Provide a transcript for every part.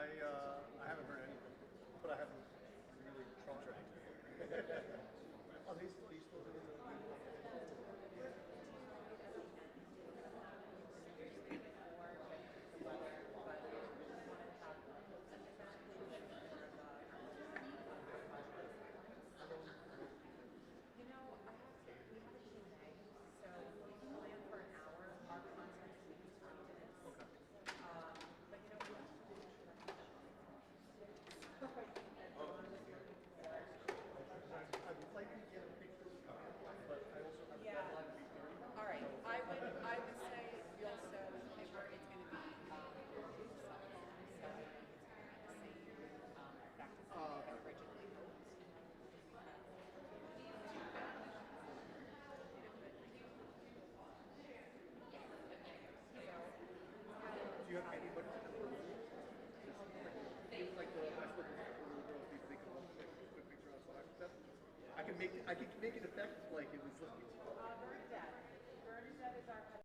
I haven't heard anything, but I haven't really tried. Are they still doing the? I'd like to get a picture, but I also have a deadline to be thirty. All right. I would say also where it's going to be practice originally hoped. Do you have anybody to do it? Just like the last look at the little girls, they can all take a quick picture outside with them. I can make it effective like it was like. Bernadette is our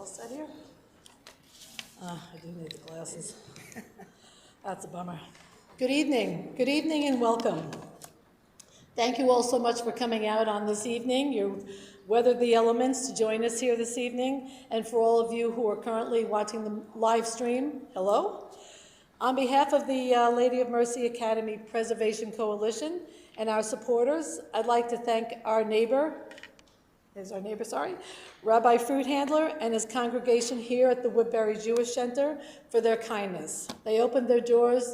all set here? I do need the glasses. That's a bummer. Good evening and welcome. Thank you all so much for coming out on this evening. You weathered the elements to join us here this evening, and for all of you who are currently watching the live stream, hello. On behalf of the Lady of Mercy Academy Preservation Coalition and our supporters, I'd like to thank our neighbor, Rabbi Fruit Handler and his congregation here at the Woodbury Jewish Center for their kindness. They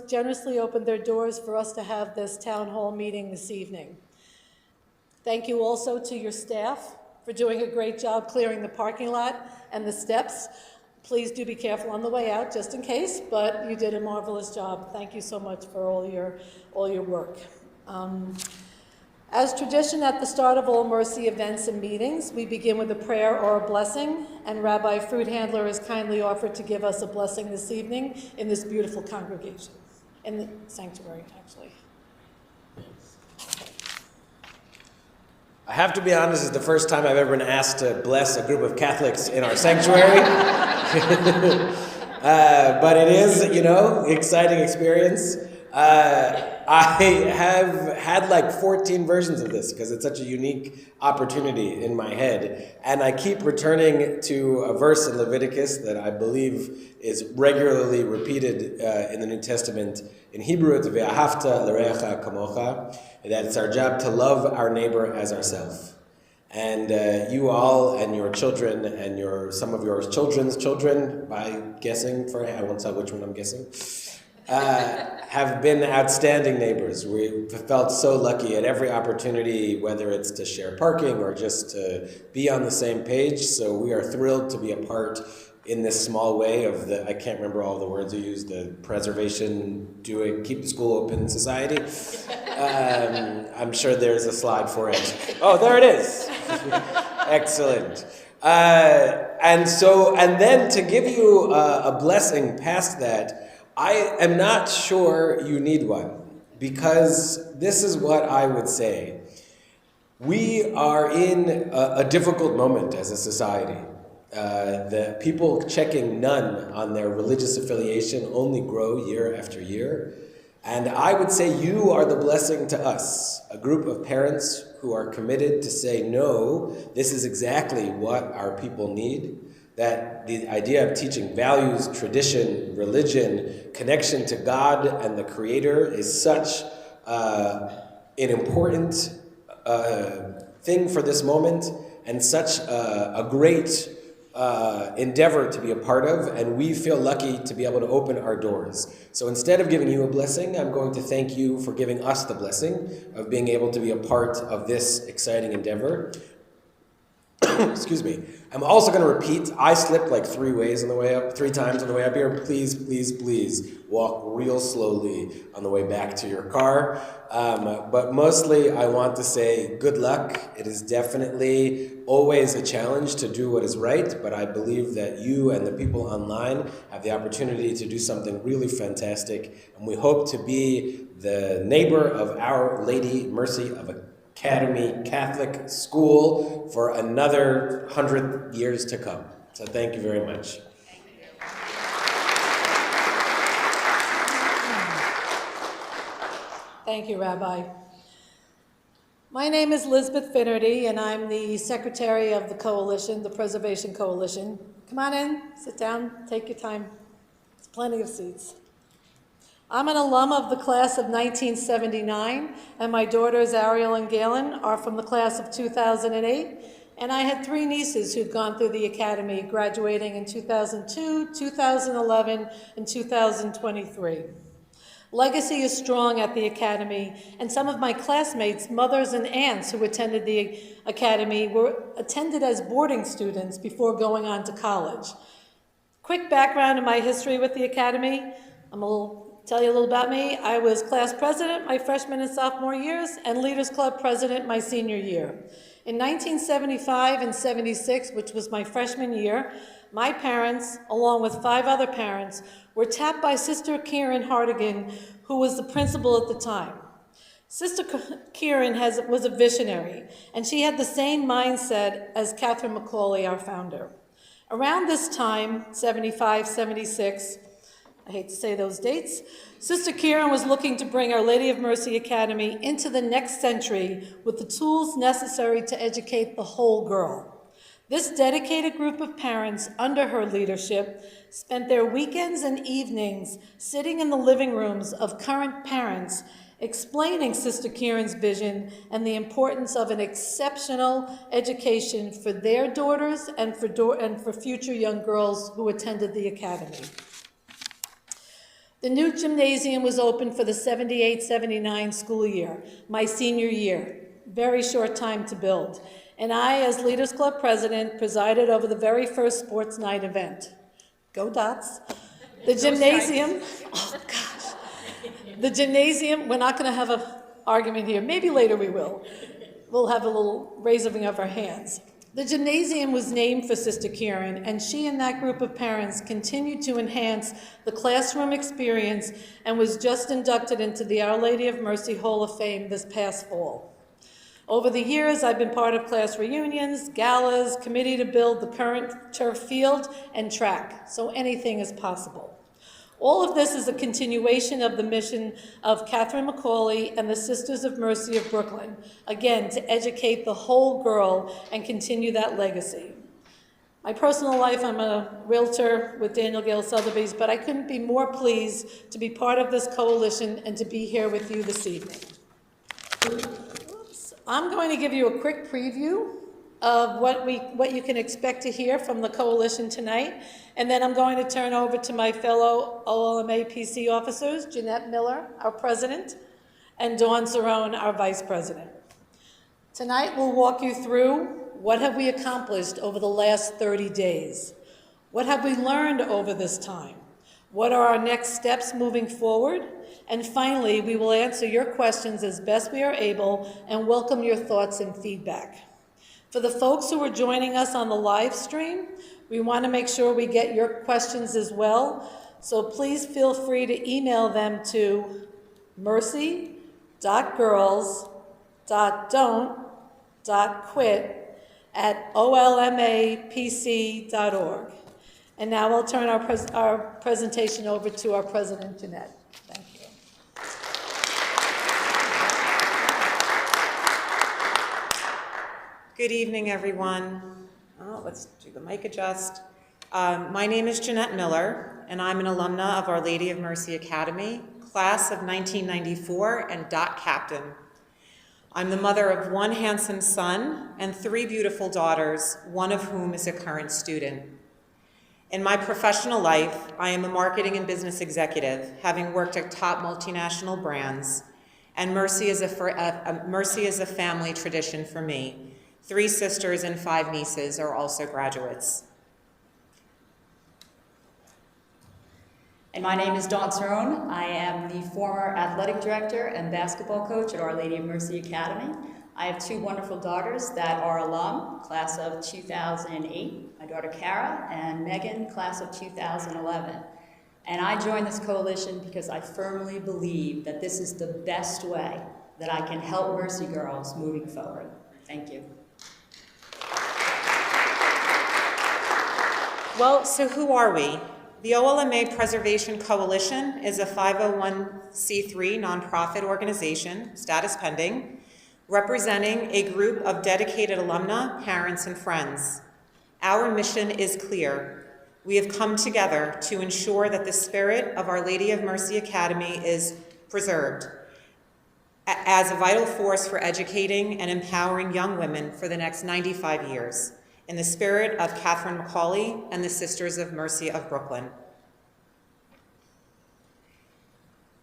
generously opened their doors for us to have this town hall meeting this evening. Thank you also to your staff for doing a great job clearing the parking lot and the steps. Please do be careful on the way out, just in case, but you did a marvelous job. Thank you so much for all your work. As tradition at the start of all Mercy events and meetings, we begin with a prayer or a blessing, and Rabbi Fruit Handler has kindly offered to give us a blessing this evening in this beautiful congregation, in the sanctuary, actually. I have to be honest, it's the first time I've ever been asked to bless a group of Catholics in our sanctuary. But it is, exciting experience. I have had like 14 versions of this because it's such a unique opportunity in my head. And I keep returning to a verse in Leviticus that I believe is regularly repeated in the New Testament. In Hebrew, it's ve'ahavta l'reacha kamocha, that it's our job to love our neighbor as ourselves. And you all and your children and some of your children's children, by guessing, I won't tell which one I'm guessing, have been outstanding neighbors. We felt so lucky at every opportunity, whether it's to share parking or just to be on the same page. So we are thrilled to be a part in this small way of I can't remember all the words you used, the preservation, keep the school open society. I'm sure there's a slide for it. Oh, there it is. Excellent. And then to give you a blessing past that, I am not sure you need one, because this is what I would say. We are in a difficult moment as a society. The people checking none on their religious affiliation only grow year after year. And I would say you are the blessing to us, a group of parents who are committed to say, no, this is exactly what our people need. That the idea of teaching values, tradition, religion, connection to God and the Creator is such an important thing for this moment and such a great endeavor to be a part of, and we feel lucky to be able to open our doors. So instead of giving you a blessing, I'm going to thank you for giving us the blessing of being able to be a part of this exciting endeavor. Excuse me. I'm also going to repeat, I slipped like 3 times on the way up here. Please, please, please walk real slowly on the way back to your car. But mostly I want to say good luck. It is definitely always a challenge to do what is right, but I believe that you and the people online have the opportunity to do something really fantastic. And we hope to be the neighbor of Our Lady Mercy of Academy Catholic School for another 100 years to come. So thank you very much. Thank you, Rabbi. My name is Lisbeth Finnerty, and I'm the secretary of the coalition, the Preservation Coalition. Come on in, sit down, take your time. There's plenty of seats. I'm an alum of the class of 1979, and my daughters Ariel and Galen are from the class of 2008, and I had 3 nieces who've gone through the academy, graduating in 2002, 2011, and 2023. Legacy is strong at the academy, and some of my classmates, mothers and aunts who attended the academy were attended as boarding students before going on to college. Quick background in my history with the academy. Tell you a little about me. I was class president my freshman and sophomore years and Leaders Club president my senior year. In 1975 and 76, which was my freshman year, my parents, along with 5 other parents, were tapped by Sister Kieran Hartigan, who was the principal at the time. Sister Kieran was a visionary, and she had the same mindset as Catherine McCauley, our founder. Around this time, 75, 76, I hate to say those dates, Sister Kieran was looking to bring Our Lady of Mercy Academy into the next century with the tools necessary to educate the whole girl. This dedicated group of parents under her leadership spent their weekends and evenings sitting in the living rooms of current parents explaining Sister Kieran's vision and the importance of an exceptional education for their daughters and for future young girls who attended the academy. The new gymnasium was open for the 78-79 school year, my senior year. Very short time to build. And I, as Leaders Club president, presided over the very first sports night event. Go Dots. The gymnasium, oh gosh. The gymnasium, we're not gonna have an argument here. Maybe later we will. We'll have a little raising of our hands. The gymnasium was named for Sister Kieran, and she and that group of parents continued to enhance the classroom experience and was just inducted into the Our Lady of Mercy Hall of Fame this past fall. Over the years, I've been part of class reunions, galas, committee to build the current turf field and track, so anything is possible. All of this is a continuation of the mission of Catherine McCauley and the Sisters of Mercy of Brooklyn, again, to educate the whole girl and continue that legacy. My personal life, I'm a realtor with Daniel Gale Sotheby's, but I couldn't be more pleased to be part of this coalition and to be here with you this evening. I'm going to give you a quick preview of what you can expect to hear from the coalition tonight, and then I'm going to turn over to my fellow OLMA PC officers, Jeanette Miller, our president, and Dawn Cerrone, our vice president. Tonight we'll walk you through what have we accomplished over the last 30 days. What have we learned over this time? What are our next steps moving forward? And finally, we will answer your questions as best we are able and welcome your thoughts and feedback. For the folks who are joining us on the live stream, we want to make sure we get your questions as well. So please feel free to email them to mercy.girls.don't.quit@olmapc.org. And now I'll turn our presentation over to our president, Jeanette. Thank you. Good evening, everyone. Let's do the mic adjust. My name is Jeanette Miller, and I'm an alumna of Our Lady of Mercy Academy, class of 1994 and dot captain. I'm the mother of one handsome son and 3 beautiful daughters, one of whom is a current student. In my professional life, I am a marketing and business executive, having worked at top multinational brands, and Mercy is a family tradition for me. 3 sisters and 5 nieces are also graduates. And my name is Dawn Cerrone. I am the former athletic director and basketball coach at Our Lady of Mercy Academy. I have 2 wonderful daughters that are alum, class of 2008, my daughter Cara, and Megan, class of 2011. And I joined this coalition because I firmly believe that this is the best way that I can help Mercy girls moving forward. Thank you. Well, so who are we? The OLMA Preservation Coalition is a 501c3 nonprofit organization, status pending, representing a group of dedicated alumna, parents, and friends. Our mission is clear. We have come together to ensure that the spirit of Our Lady of Mercy Academy is preserved as a vital force for educating and empowering young women for the next 95 years. In the spirit of Catherine McCauley and the Sisters of Mercy of Brooklyn.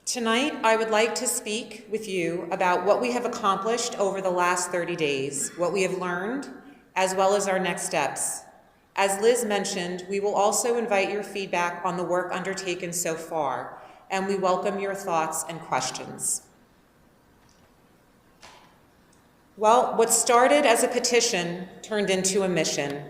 Tonight, I would like to speak with you about what we have accomplished over the last 30 days, what we have learned, as well as our next steps. As Liz mentioned, we will also invite your feedback on the work undertaken so far, and we welcome your thoughts and questions. Well, what started as a petition turned into a mission.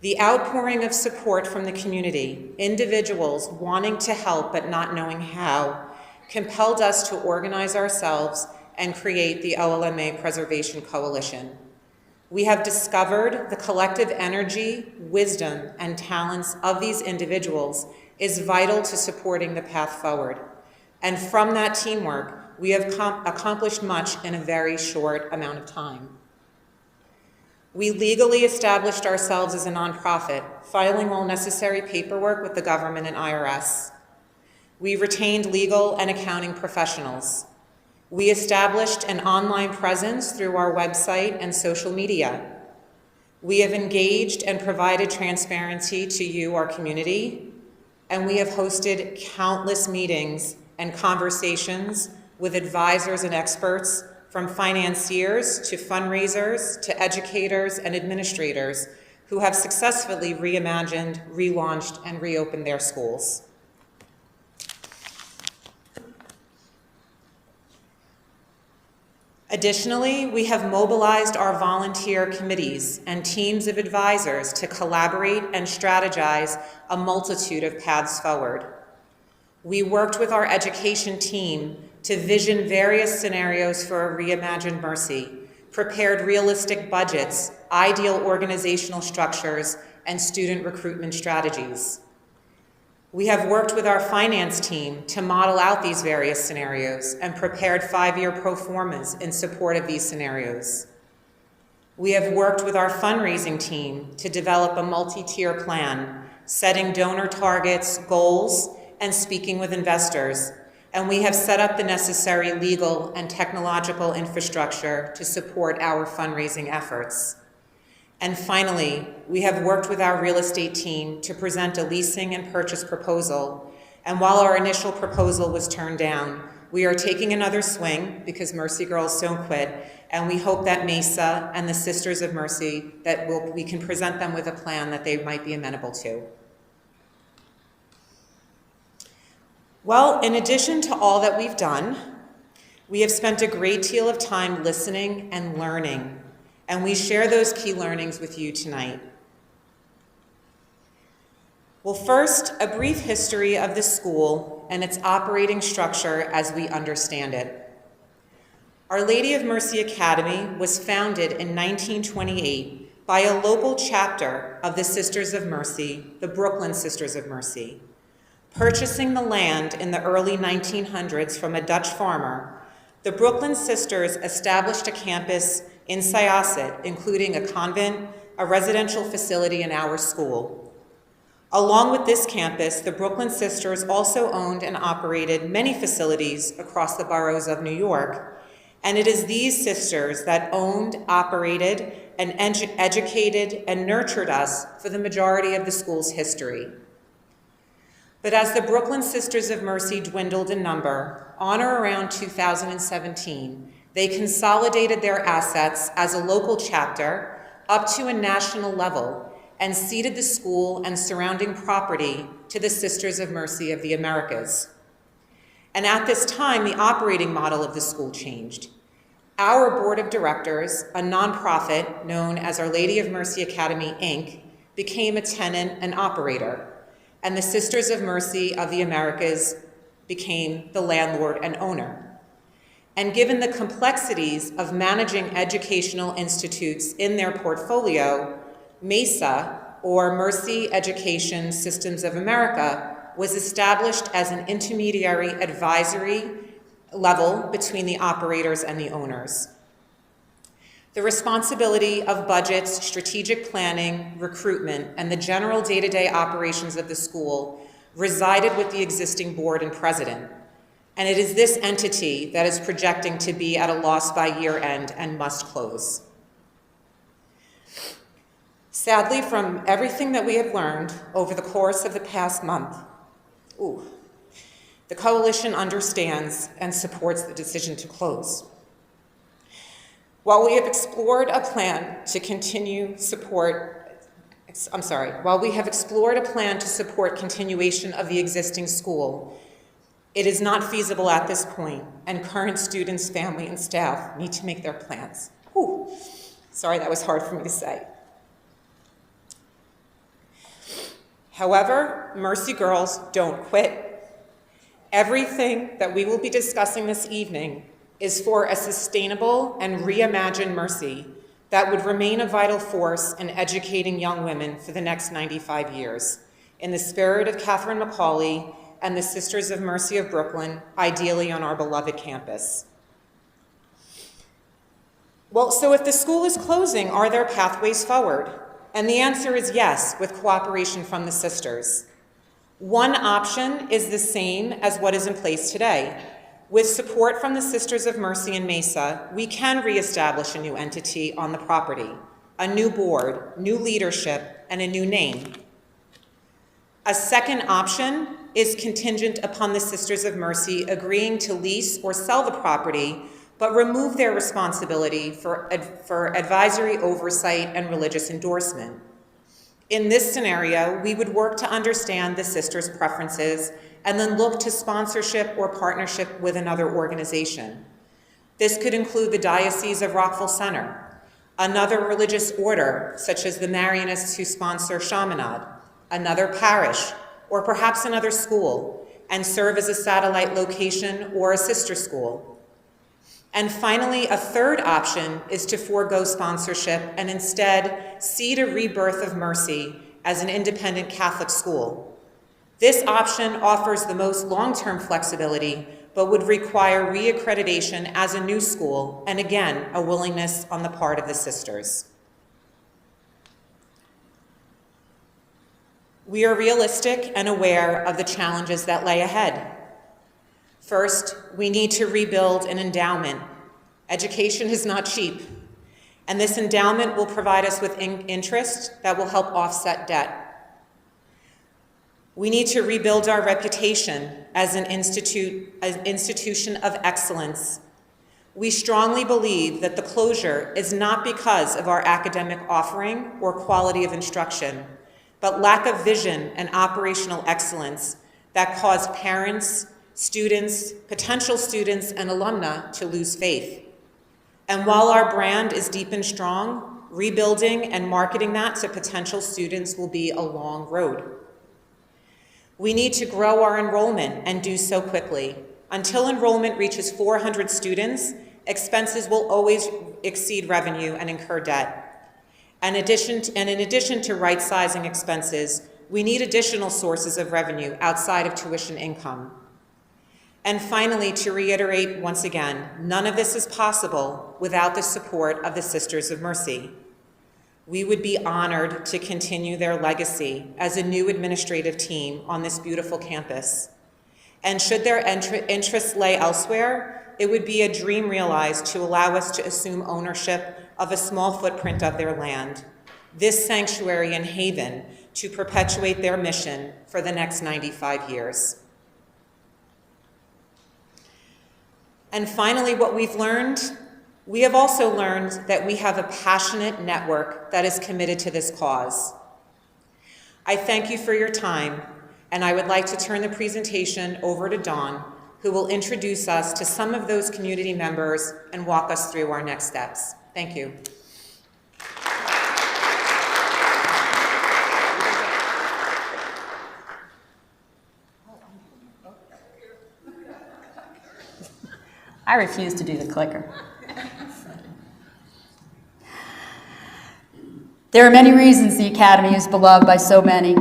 The outpouring of support from the community, individuals wanting to help but not knowing how, compelled us to organize ourselves and create the OLMA Preservation Coalition. We have discovered the collective energy, wisdom, and talents of these individuals is vital to supporting the path forward. And from that teamwork, we have accomplished much in a very short amount of time. We legally established ourselves as a nonprofit, filing all necessary paperwork with the government and IRS. We retained legal and accounting professionals. We established an online presence through our website and social media. We have engaged and provided transparency to you, our community, and we have hosted countless meetings and conversations with advisors and experts, from financiers to fundraisers to educators and administrators who have successfully reimagined, relaunched, and reopened their schools. Additionally, we have mobilized our volunteer committees and teams of advisors to collaborate and strategize a multitude of paths forward. We worked with our education team to vision various scenarios for a reimagined Mercy, prepared realistic budgets, ideal organizational structures, and student recruitment strategies. We have worked with our finance team to model out these various scenarios and prepared 5-year pro formas in support of these scenarios. We have worked with our fundraising team to develop a multi-tier plan, setting donor targets, goals, and speaking with investors. And we have set up the necessary legal and technological infrastructure to support our fundraising efforts. And finally, we have worked with our real estate team to present a leasing and purchase proposal. And while our initial proposal was turned down, we are taking another swing because Mercy Girls don't quit. And we hope that Mesa and the Sisters of Mercy, that we can present them with a plan that they might be amenable to. Well, in addition to all that we've done, we have spent a great deal of time listening and learning, and we share those key learnings with you tonight. Well, first, a brief history of the school and its operating structure as we understand it. Our Lady of Mercy Academy was founded in 1928 by a local chapter of the Sisters of Mercy, the Brooklyn Sisters of Mercy. Purchasing the land in the early 1900s from a Dutch farmer, the Brooklyn Sisters established a campus in Syosset, including a convent, a residential facility, and our school. Along with this campus, the Brooklyn Sisters also owned and operated many facilities across the boroughs of New York, and it is these sisters that owned, operated, and educated and nurtured us for the majority of the school's history. But as the Brooklyn Sisters of Mercy dwindled in number, on or around 2017, they consolidated their assets as a local chapter up to a national level and ceded the school and surrounding property to the Sisters of Mercy of the Americas. And at this time, the operating model of the school changed. Our board of directors, a nonprofit known as Our Lady of Mercy Academy, Inc., became a tenant and operator, and the Sisters of Mercy of the Americas became the landlord and owner. And given the complexities of managing educational institutes in their portfolio, MESA, or Mercy Education Systems of America, was established as an intermediary advisory level between the operators and the owners. The responsibility of budgets, strategic planning, recruitment, and the general day-to-day operations of the school resided with the existing board and president. And it is this entity that is projecting to be at a loss by year end and must close. Sadly, from everything that we have learned over the course of the past month, the coalition understands and supports the decision to close. While we have explored a plan to support continuation of the existing school, it is not feasible at this point, and current students, family, and staff need to make their plans. Sorry, that was hard for me to say. However, Mercy Girls don't quit. Everything that we will be discussing this evening is for a sustainable and reimagined Mercy that would remain a vital force in educating young women for the next 95 years, in the spirit of Catherine McCauley and the Sisters of Mercy of Brooklyn, ideally on our beloved campus. Well, so if the school is closing, are there pathways forward? And the answer is yes, with cooperation from the sisters. One option is the same as what is in place today. With support from the Sisters of Mercy in Mesa, we can reestablish a new entity on the property, a new board, new leadership, and a new name. A second option is contingent upon the Sisters of Mercy agreeing to lease or sell the property, but remove their responsibility for advisory oversight and religious endorsement. In this scenario, we would work to understand the sisters' preferences and then look to sponsorship or partnership with another organization. This could include the Diocese of Rockville Center, another religious order, such as the Marianists who sponsor Chaminade, another parish, or perhaps another school, and serve as a satellite location or a sister school. And finally, a third option is to forego sponsorship and instead seed a rebirth of Mercy as an independent Catholic school. This option offers the most long-term flexibility, but would require reaccreditation as a new school, and again, a willingness on the part of the sisters. We are realistic and aware of the challenges that lay ahead. First, we need to rebuild an endowment. Education is not cheap, and this endowment will provide us with interest that will help offset debt. We need to rebuild our reputation as an institution of excellence. We strongly believe that the closure is not because of our academic offering or quality of instruction, but lack of vision and operational excellence that caused parents, students, potential students, and alumni to lose faith. And while our brand is deep and strong, rebuilding and marketing that to potential students will be a long road. We need to grow our enrollment and do so quickly. Until enrollment reaches 400 students, expenses will always exceed revenue and incur debt. And in addition to right-sizing expenses, we need additional sources of revenue outside of tuition income. And finally, to reiterate once again, none of this is possible without the support of the Sisters of Mercy. We would be honored to continue their legacy as a new administrative team on this beautiful campus. And should their interests lay elsewhere, it would be a dream realized to allow us to assume ownership of a small footprint of their land, this sanctuary and haven, to perpetuate their mission for the next 95 years. And finally, what we've learned, we have also learned that we have a passionate network that is committed to this cause. I thank you for your time, and I would like to turn the presentation over to Dawn, who will introduce us to some of those community members and walk us through our next steps. Thank you. I refuse to do the clicker. There are many reasons the Academy is beloved by so many.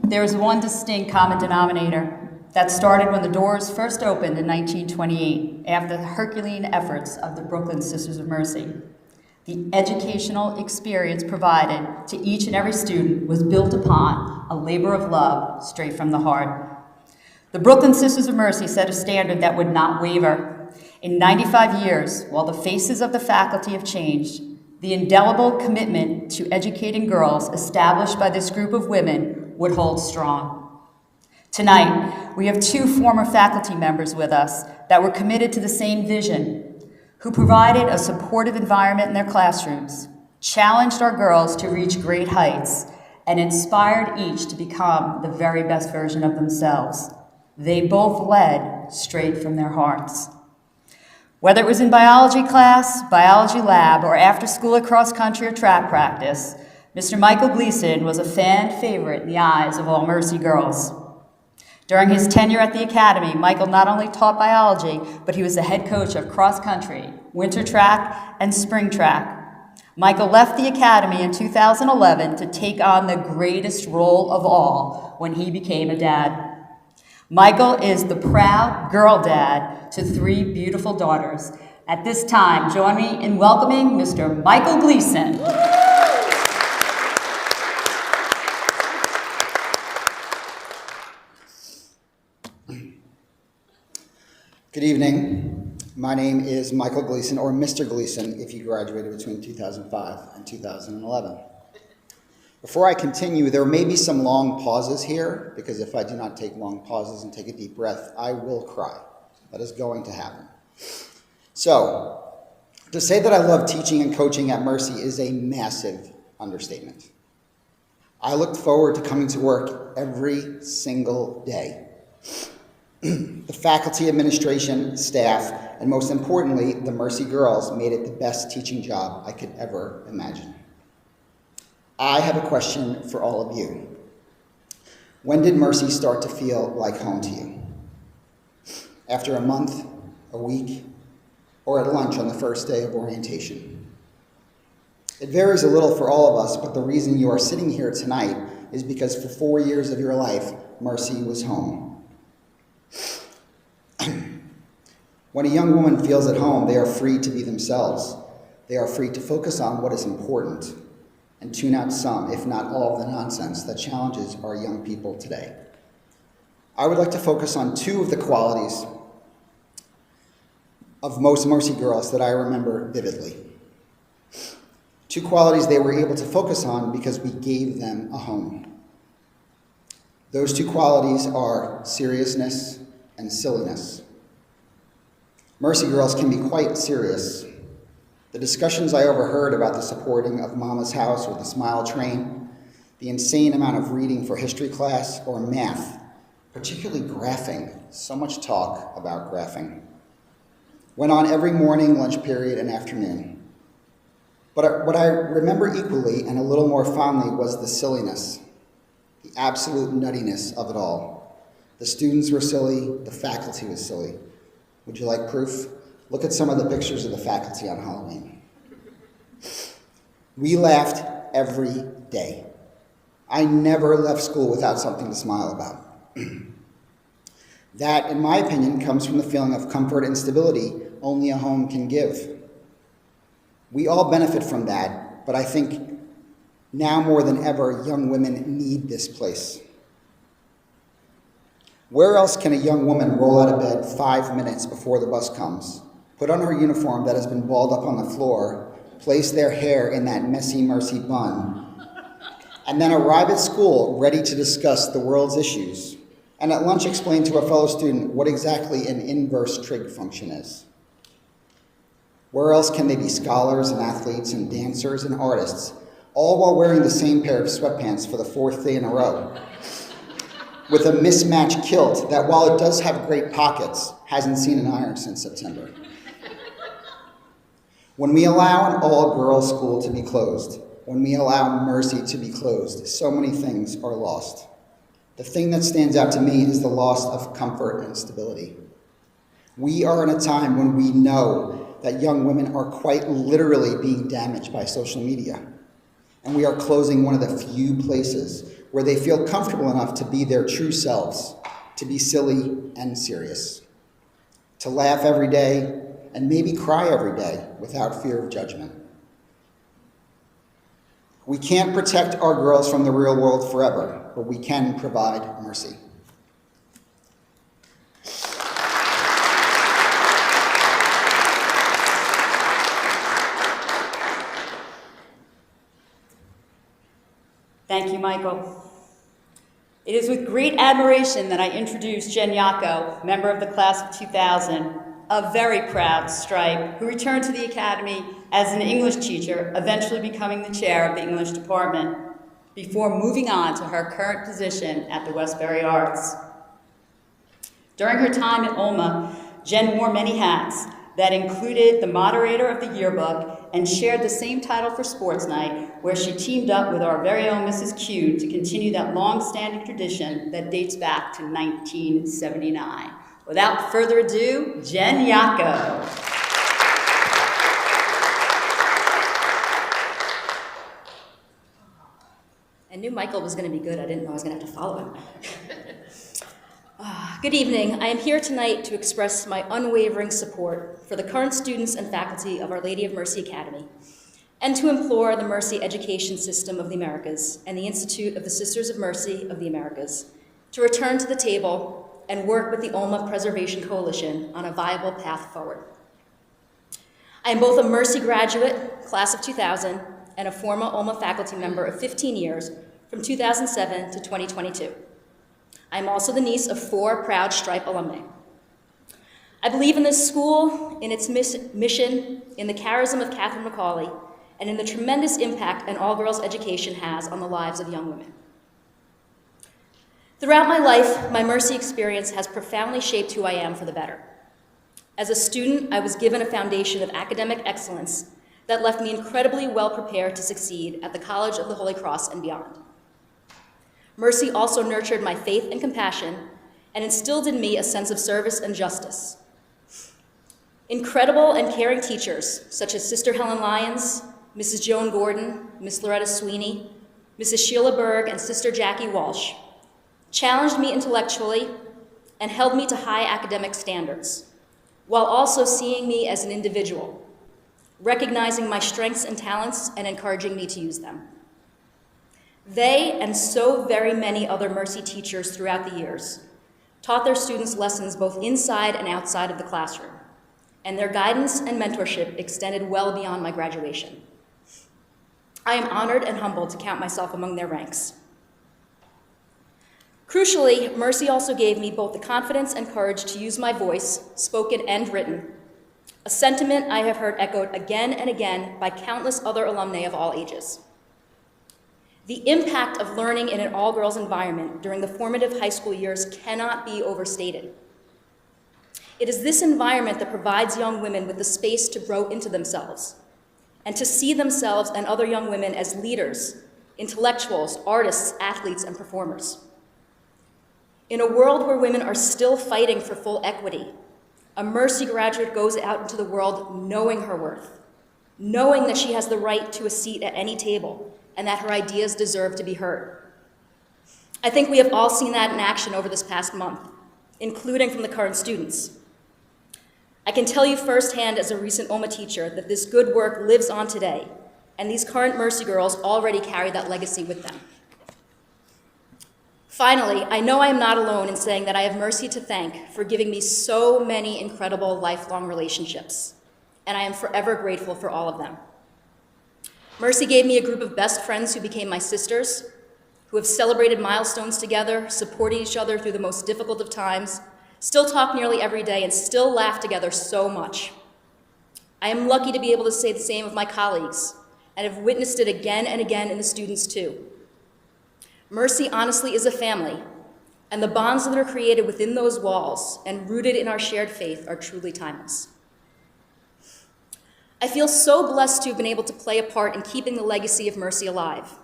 There is one distinct common denominator that started when the doors first opened in 1928 after the Herculean efforts of the Brooklyn Sisters of Mercy. The educational experience provided to each and every student was built upon a labor of love straight from the heart. The Brooklyn Sisters of Mercy set a standard that would not waver. In 95 years, while the faces of the faculty have changed, the indelible commitment to educating girls established by this group of women would hold strong. Tonight, we have two former faculty members with us that were committed to the same vision, who provided a supportive environment in their classrooms, challenged our girls to reach great heights, and inspired each to become the very best version of themselves. They both led straight from their hearts. Whether it was in biology class, biology lab, or after school at cross country or track practice, Mr. Michael Gleason was a fan favorite in the eyes of all Mercy girls. During his tenure at the Academy, Michael not only taught biology, but he was the head coach of cross country, winter track, and spring track. Michael left the Academy in 2011 to take on the greatest role of all when he became a dad. Michael is the proud girl dad to 3 beautiful daughters. At this time, join me in welcoming Mr. Michael Gleason. Good evening. My name is Michael Gleason, or Mr. Gleason, if you graduated between 2005 and 2011. Before I continue, there may be some long pauses here, because if I do not take long pauses and take a deep breath, I will cry. That is going to happen. So, to say that I love teaching and coaching at Mercy is a massive understatement. I looked forward to coming to work every single day. The faculty, administration, staff, and most importantly, the Mercy girls made it the best teaching job I could ever imagine. I have a question for all of you. When did Mercy start to feel like home to you? After a month, a week, or at lunch on the first day of orientation? It varies a little for all of us, but the reason you are sitting here tonight is because for 4 years of your life, Mercy was home. When a young woman feels at home, they are free to be themselves. They are free to focus on what is important and tune out some, if not all, of the nonsense that challenges our young people today. I would like to focus on 2 of the qualities of most Mercy girls that I remember vividly. 2 qualities they were able to focus on because we gave them a home. Those 2 qualities are seriousness and silliness. Mercy girls can be quite serious. The discussions I overheard about the supporting of Mama's house or the Smile Train, the insane amount of reading for history class or math, particularly graphing, so much talk about graphing, went on every morning, lunch period, and afternoon. But what I remember equally and a little more fondly was the silliness, the absolute nuttiness of it all. The students were silly, the faculty was silly. Would you like proof? Look at some of the pictures of the faculty on Halloween. We laughed every day. I never left school without something to smile about. That, in my opinion, comes from the feeling of comfort and stability only a home can give. We all benefit from that, but I think now more than ever, young women need this place. Where else can a young woman roll out of bed 5 minutes before the bus comes, put on her uniform that has been balled up on the floor, place their hair in that messy Mercy bun, and then arrive at school ready to discuss the world's issues, and at lunch explain to a fellow student what exactly an inverse trig function is? Where else can they be scholars and athletes and dancers and artists, all while wearing the same pair of sweatpants for the 4th day in a row, with a mismatched kilt that, while it does have great pockets, hasn't seen an iron since September? When we allow an all-girls school to be closed, when we allow Mercy to be closed, so many things are lost. The thing that stands out to me is the loss of comfort and stability. We are in a time when we know that young women are quite literally being damaged by social media. And we are closing one of the few places where they feel comfortable enough to be their true selves, to be silly and serious, to laugh every day and maybe cry every day without fear of judgment. We can't protect our girls from the real world forever, but we can provide mercy. Thank you, Michael. It is with great admiration that I introduce Jen Yako, member of the class of 2000, a very proud Stripe, who returned to the Academy as an English teacher, eventually becoming the chair of the English department, before moving on to her current position at the Westbury Arts. During her time at OLMA, Jen wore many hats that included the moderator of the yearbook and shared the same title for Sports Night, where she teamed up with our very own Mrs. Q to continue that long-standing tradition that dates back to 1979. Without further ado, Jen Yako. knew Michael was going to be good. I didn't know I was going to have to follow him. Good evening. I am here tonight to express my unwavering support for the current students and faculty of Our Lady of Mercy Academy, and to implore the Mercy Education System of the Americas and the Institute of the Sisters of Mercy of the Americas to return to the table and work with the OLMA Preservation Coalition on a viable path forward. I am both a Mercy graduate, class of 2000, and a former OLMA faculty member of 15 years from 2007 to 2022. I am also the niece of 4 proud Stripe alumni. I believe in this school, in its mission, in the charism of Catherine McCauley, and in the tremendous impact an all-girls education has on the lives of young women. Throughout my life, my Mercy experience has profoundly shaped who I am for the better. As a student, I was given a foundation of academic excellence that left me incredibly well prepared to succeed at the College of the Holy Cross and beyond. Mercy also nurtured my faith and compassion and instilled in me a sense of service and justice. Incredible and caring teachers, such as Sister Helen Lyons, Mrs. Joan Gordon, Miss Loretta Sweeney, Mrs. Sheila Berg, and Sister Jackie Walsh, challenged me intellectually and held me to high academic standards, while also seeing me as an individual, recognizing my strengths and talents and encouraging me to use them. They, and so very many other Mercy teachers throughout the years, taught their students lessons both inside and outside of the classroom, and their guidance and mentorship extended well beyond my graduation. I am honored and humbled to count myself among their ranks. Crucially, Mercy also gave me both the confidence and courage to use my voice, spoken and written, a sentiment I have heard echoed again and again by countless other alumni of all ages. The impact of learning in an all-girls environment during the formative high school years cannot be overstated. It is this environment that provides young women with the space to grow into themselves and to see themselves and other young women as leaders, intellectuals, artists, athletes, and performers. In a world where women are still fighting for full equity, a Mercy graduate goes out into the world knowing her worth, knowing that she has the right to a seat at any table and that her ideas deserve to be heard. I think we have all seen that in action over this past month, including from the current students. I can tell you firsthand as a recent OLMA teacher that this good work lives on today, and these current Mercy girls already carry that legacy with them. Finally, I know I am not alone in saying that I have Mercy to thank for giving me so many incredible lifelong relationships, and I am forever grateful for all of them. Mercy gave me a group of best friends who became my sisters, who have celebrated milestones together, supported each other through the most difficult of times, still talk nearly every day, and still laugh together so much. I am lucky to be able to say the same of my colleagues, and have witnessed it again and again in the students too. Mercy honestly is a family, and the bonds that are created within those walls and rooted in our shared faith are truly timeless. I feel so blessed to have been able to play a part in keeping the legacy of Mercy alive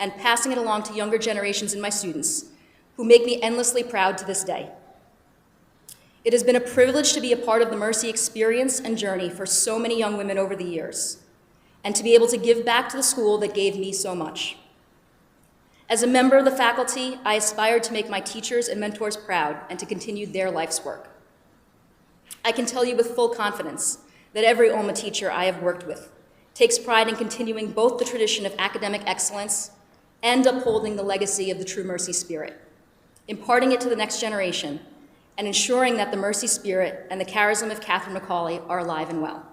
and passing it along to younger generations in my students who make me endlessly proud to this day. It has been a privilege to be a part of the Mercy experience and journey for so many young women over the years, and to be able to give back to the school that gave me so much. As a member of the faculty, I aspired to make my teachers and mentors proud and to continue their life's work. I can tell you with full confidence that every OLMA teacher I have worked with takes pride in continuing both the tradition of academic excellence and upholding the legacy of the true Mercy spirit, imparting it to the next generation, and ensuring that the Mercy spirit and the charism of Catherine McCauley are alive and well.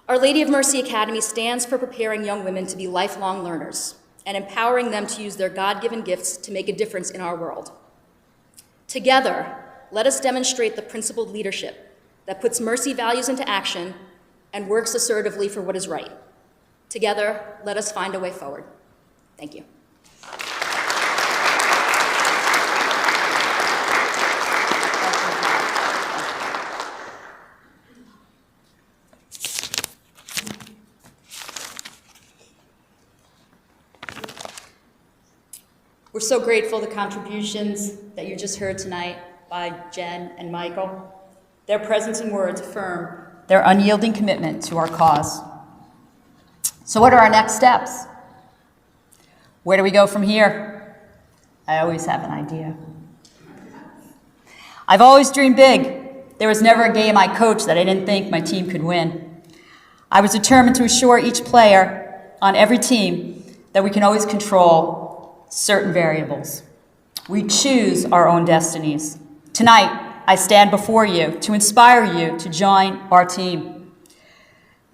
Our Lady of Mercy Academy stands for preparing young women to be lifelong learners and empowering them to use their God-given gifts to make a difference in our world. Together, let us demonstrate the principled leadership that puts Mercy values into action and works assertively for what is right. Together, let us find a way forward. Thank you. We're so grateful for the contributions that you just heard tonight by Jen and Michael. Their presence and words affirm their unyielding commitment to our cause. So what are our next steps? Where do we go from here? I always have an idea. I've always dreamed big. There was never a game I coached that I didn't think my team could win. I was determined to assure each player on every team that we can always control certain variables. We choose our own destinies. Tonight, I stand before you to inspire you to join our team,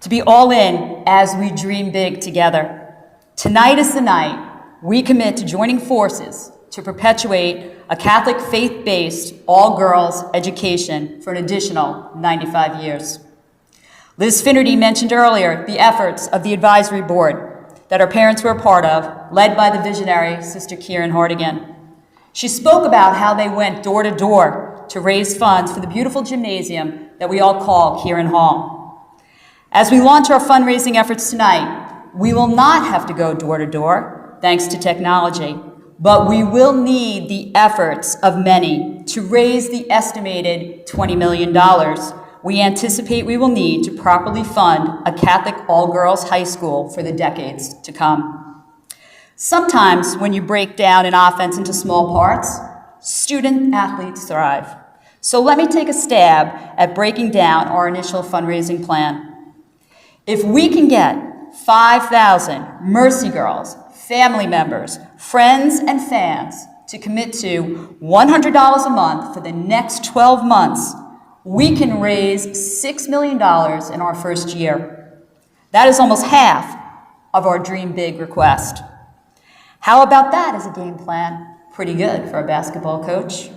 to be all in as we dream big together. Tonight is the night we commit to joining forces to perpetuate a Catholic faith-based all-girls education for an additional 95 years. Liz Finnerty mentioned earlier the efforts of the advisory board that our parents were a part of, led by the visionary Sister Kieran Hardigan. She spoke about how they went door to door to raise funds for the beautiful gymnasium that we all call Kieran Hall. As we launch our fundraising efforts tonight, we will not have to go door to door, thanks to technology, but we will need the efforts of many to raise the estimated $20 million we anticipate we will need to properly fund a Catholic all-girls high school for the decades to come. Sometimes when you break down an offense into small parts, student athletes thrive. So let me take a stab at breaking down our initial fundraising plan. If we can get 5,000 Mercy Girls, family members, friends, and fans to commit to $100 a month for the next 12 months, we can raise $6 million in our first year. That is almost half of our Dream Big request. How about that as a game plan? Pretty good for a basketball coach.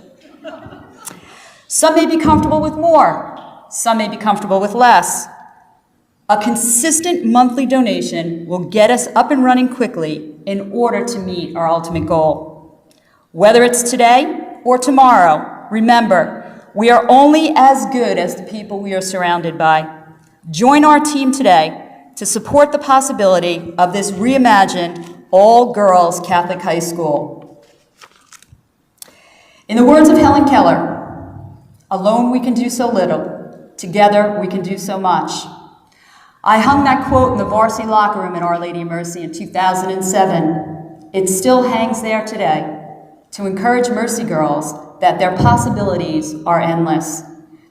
Some may be comfortable with more. Some may be comfortable with less. A consistent monthly donation will get us up and running quickly in order to meet our ultimate goal. Whether it's today or tomorrow, remember, we are only as good as the people we are surrounded by. Join our team today to support the possibility of this reimagined all-girls Catholic high school. In the words of Helen Keller, alone we can do so little, together we can do so much. I hung that quote in the varsity locker room at Our Lady of Mercy in 2007. It still hangs there today to encourage Mercy girls that their possibilities are endless.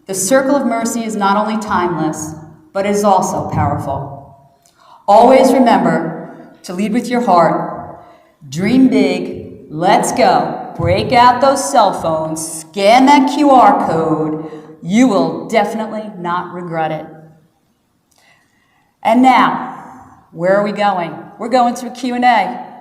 The circle of mercy is not only timeless, but is also powerful. Always remember to lead with your heart, dream big, let's go. Break out those cell phones, scan that QR code. You will definitely not regret it. And now, where are we going? We're going to a Q&A.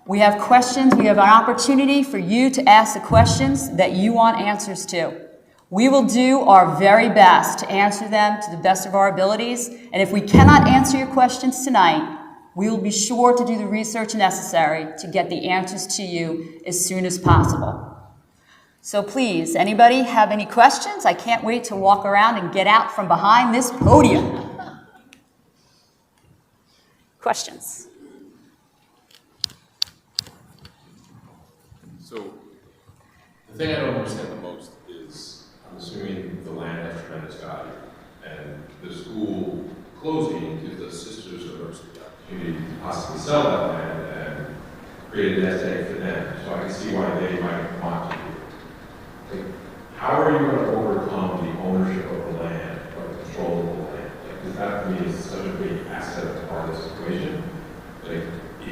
We have questions. We have an opportunity for you to ask the questions that you want answers to. We will do our very best to answer them to the best of our abilities. And if we cannot answer your questions tonight, we will be sure to do the research necessary to get the answers to you as soon as possible. So please, anybody have any questions? I can't wait to walk around and get out from behind this podium. Questions? So, the thing I don't understand the most is, I'm assuming the land has tremendous value, and the school closing gives the Sisters of Mercy the opportunity to possibly sell that land and create a nest egg for them. So I can see why they might want to do it. Like, how are you going to overcome the ownership of the land, or the control of the land? Because that to me is such a big asset of part of this equation. Like,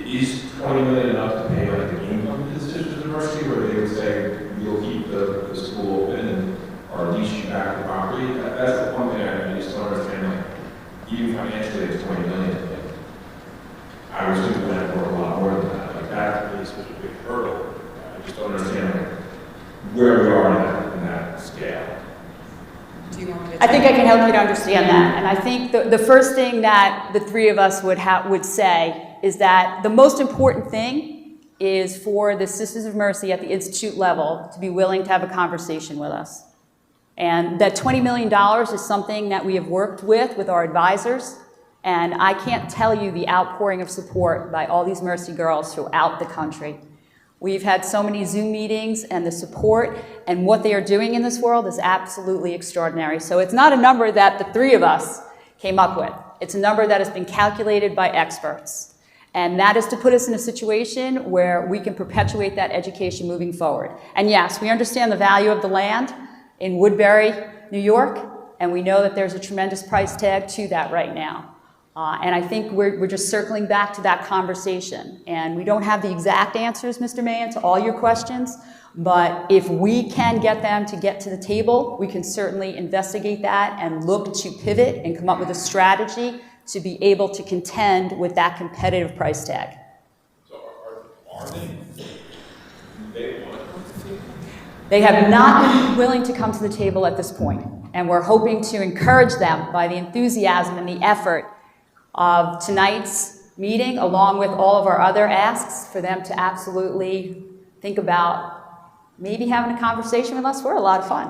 is $20 million enough to pay like the income to the Sisters of Mercy, where they would say we'll keep the school open and or lease you back the property? That's the one thing I just don't understand. Like, even financially, it's $20 million. Like, I was thinking that for a lot more than that. Like, that is such a big hurdle. I just don't understand like, where we are in that scale. I think I can help you to understand that. And I think the first thing that the three of us would say is that the most important thing is for the Sisters of Mercy at the institute level to be willing to have a conversation with us. And that $20 million is something that we have worked with our advisors. And I can't tell you the outpouring of support by all these Mercy girls throughout the country. We've had so many Zoom meetings, and the support and what they are doing in this world is absolutely extraordinary. So it's not a number that the three of us came up with. It's a number that has been calculated by experts. And that is to put us in a situation where we can perpetuate that education moving forward. And yes, we understand the value of the land in Woodbury, New York, and we know that there's a tremendous price tag to that right now. And I think we're just circling back to that conversation. And we don't have the exact answers, Mr. Mahan, to all your questions, but if we can get them to get to the table, we can certainly investigate that and look to pivot and come up with a strategy to be able to contend with that competitive price tag. So are they want to come to the table? They have not been willing to come to the table at this point, and we're hoping to encourage them by the enthusiasm and the effort of tonight's meeting, along with all of our other asks, for them to absolutely think about maybe having a conversation with us. We're a lot of fun.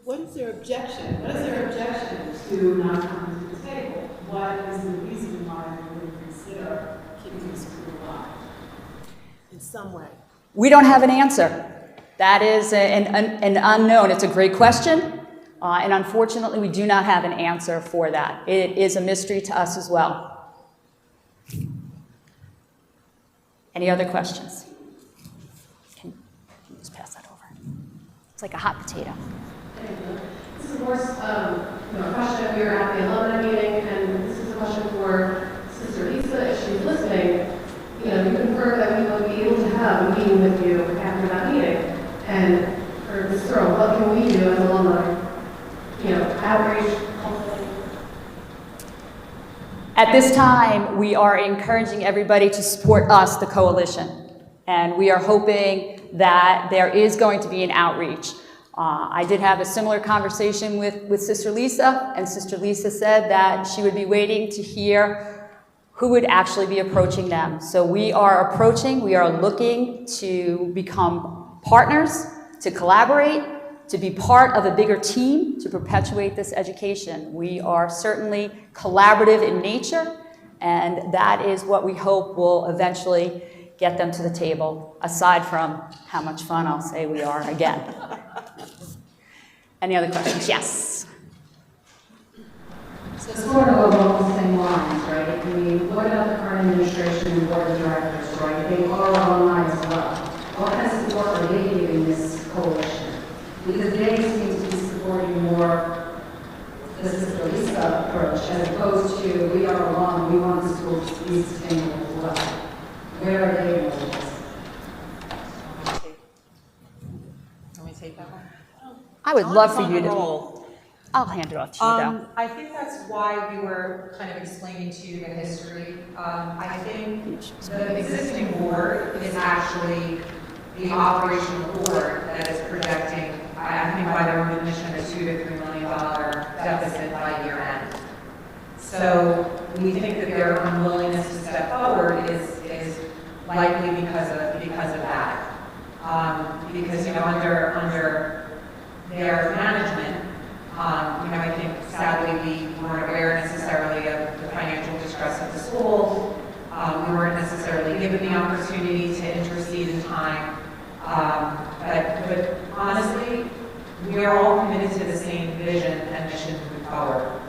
What is their objection? What is their objection to not coming to the table? What is the reason why they would consider keeping the school alive in some way? We don't have an answer. That is an unknown. It's a great question, and unfortunately, we do not have an answer for that. It is a mystery to us as well. Any other questions? Can you just pass that over? It's like a hot potato. This is, of course, a question. We were at the alumni meeting, and this is a question for Sister Lisa, if she's listening. You confirmed that we will be able to have a meeting with you after that meeting. And for Ms. Searle, what can we do as alumni? Outreach, hopefully. At this time, we are encouraging everybody to support us, the coalition. And we are hoping that there is going to be an outreach. I did have a similar conversation with Sister Lisa, and Sister Lisa said that she would be waiting to hear who would actually be approaching them. So we are looking to become partners, to collaborate, to be part of a bigger team to perpetuate this education. We are certainly collaborative in nature, and that is what we hope will eventually get them to the table, aside from how much fun I'll say we are again. Any other questions? Yes. So sort of along the same lines, right? I mean, what about the current administration and board of directors, right? They are alumni as well. What kind of support are they giving this coalition? Because they seem to be supporting more the Sister Lisa approach, as opposed to we are alum, we want the school to be sustainable as well. Where are they in this? Can we take that one? I would love for you to. Roll. I'll hand it off to you, though. I think that's why we were kind of explaining to you the history. I think the existing board is actually the operational board that is projecting, I think by their own admission, a $2 to $3 million deficit by year end. So we think that their unwillingness to step forward is likely because of that. Because under their management, I think sadly we weren't aware necessarily of the financial distress of the school. We weren't necessarily given the opportunity to intercede in time. But honestly, we are all committed to the same vision and mission moving forward.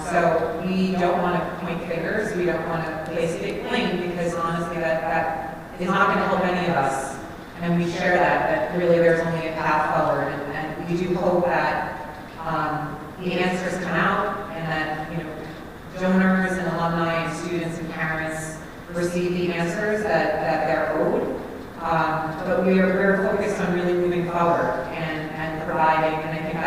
So we don't want to point fingers. We don't want to place big blame, because honestly that is not going to help any of us. And we share that really there's only a path forward. And we do hope that the answers come out, and that donors and alumni and students and parents receive the answers that they're owed. But we're focused on really moving forward and providing, and I think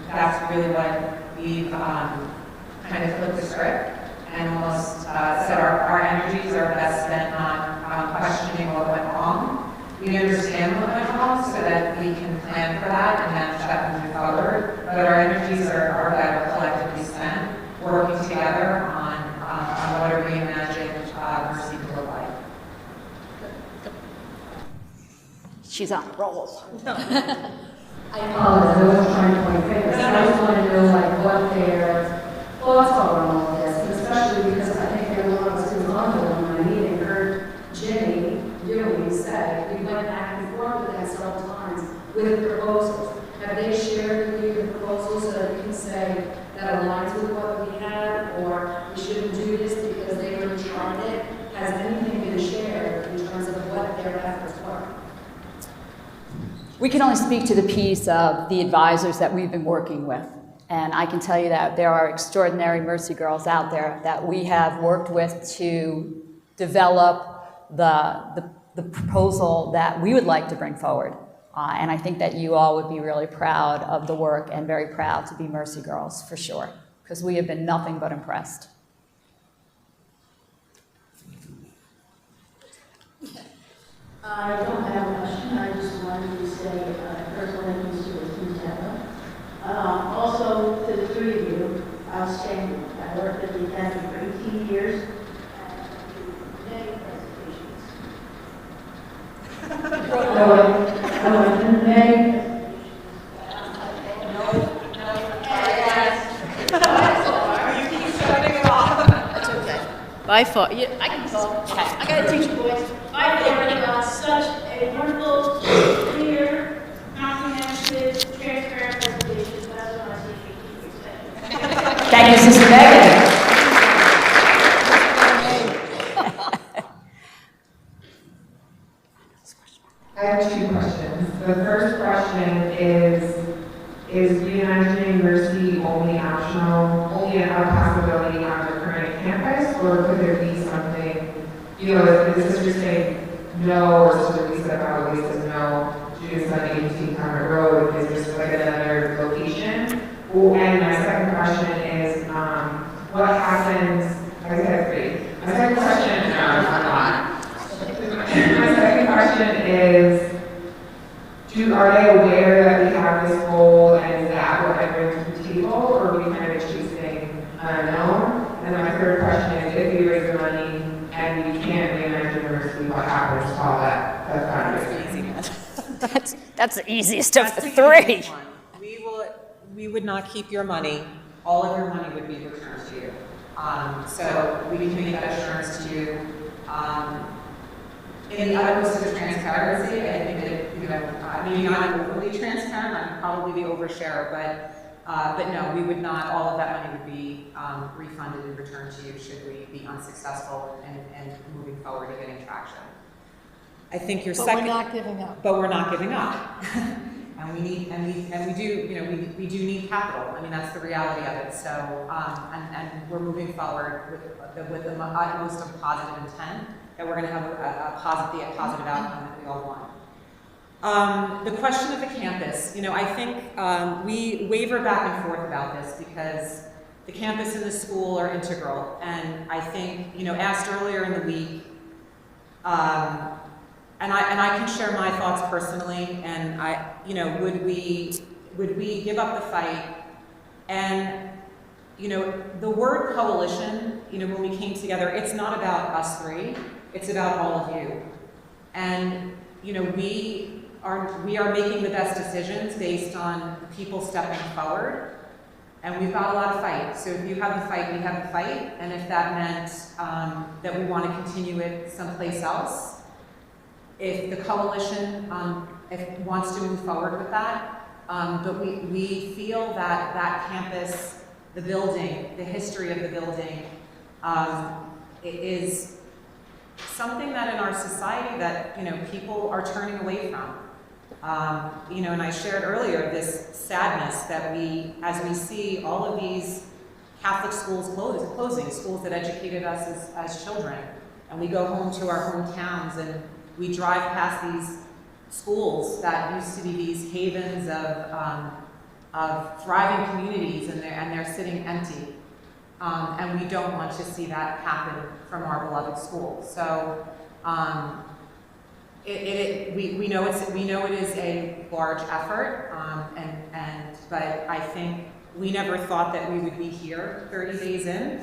that's really what we've kind of flipped the script and almost said our energies are best spent on questioning what went wrong. We understand what went wrong so that we can plan for that and manage that moving forward. But our energies are better collectively spent working together on what a reimagined Mercy could look like. She's on a roll. I apologize, I wasn't trying to point fingers. I just want to know what their thoughts are on all of this, and especially because I think there are a lot of us who were on the alumni meeting heard Jimmy Ewing say we went back and forth with them several times with proposals. Have they shared with you the proposals so that you can say We can only speak to the piece of the advisors that we've been working with. And I can tell you that there are extraordinary Mercy girls out there that we have worked with to develop the proposal that we would like to bring forward. And I think that you all would be really proud of the work and very proud to be Mercy girls, for sure, because we have been nothing but impressed. I don't have a question. I just wanted to say, first thank you to Ms. Taylor. Also, to the three of you, outstanding. I worked at the Academy for 18 years. And many presentations. I went to many presentations. By far, yeah, I can talk. I got to teach you boys. I learned about such a wonderful, clear, comprehensive, transparent presentation. That's what I say 18 years. Thank you, Sister Megan. I have two questions. The first question is reimagining Mercy only optional, only a possibility on the current campus, or could there be something, is the sister saying no, or Sister Lisa probably says no, Judith on 18 Concord Road, is there like another location? And my second question is, what happens, I said three. My second question, my second question is, are they aware that we have this goal and is that what I bring to the table, or are we kind of chasing unknown? And then my third question is, if we raise the money and we can't reimagine Mercy, what happens to all that? That's the easiest of the That's three. easy one. We would not keep your money. All of your money would be returned to you. So we can make that assurance to you. In the utmost of transparency, I think that, maybe not overly transparent, I'd probably be overshare, but no, we would not, all of that money would be refunded and returned to you should we be unsuccessful and moving forward and getting traction. I think your But second. we're not giving up. But we're not giving up. And we do, we do need capital. I mean, that's the reality of it. So, and we're moving forward with the utmost of positive intent that we're going to have a positive outcome that we all want. The question of the campus, I think we waver back and forth about this because the campus and the school are integral. And I think, asked earlier in the week, and I can share my thoughts personally, and would we give up the fight? And, the word coalition, when we came together, it's not about us three, it's about all of you. And, we are making the best decisions based on people stepping forward, and we've got a lot of fight. So if you have the fight, we have the fight, and if that meant that we want to continue it someplace else, if the coalition wants to move forward with that, but we feel that that campus, the building, the history of the building, is something that in our society that people are turning away from. And I shared earlier this sadness that as we see all of these Catholic schools closing, schools that educated us as children, and we go home to our hometowns and we drive past these schools that used to be these havens of thriving communities, and they're sitting empty. And we don't want to see that happen from our beloved schools. So we know it is a large effort, but I think we never thought that we would be here 30 days in.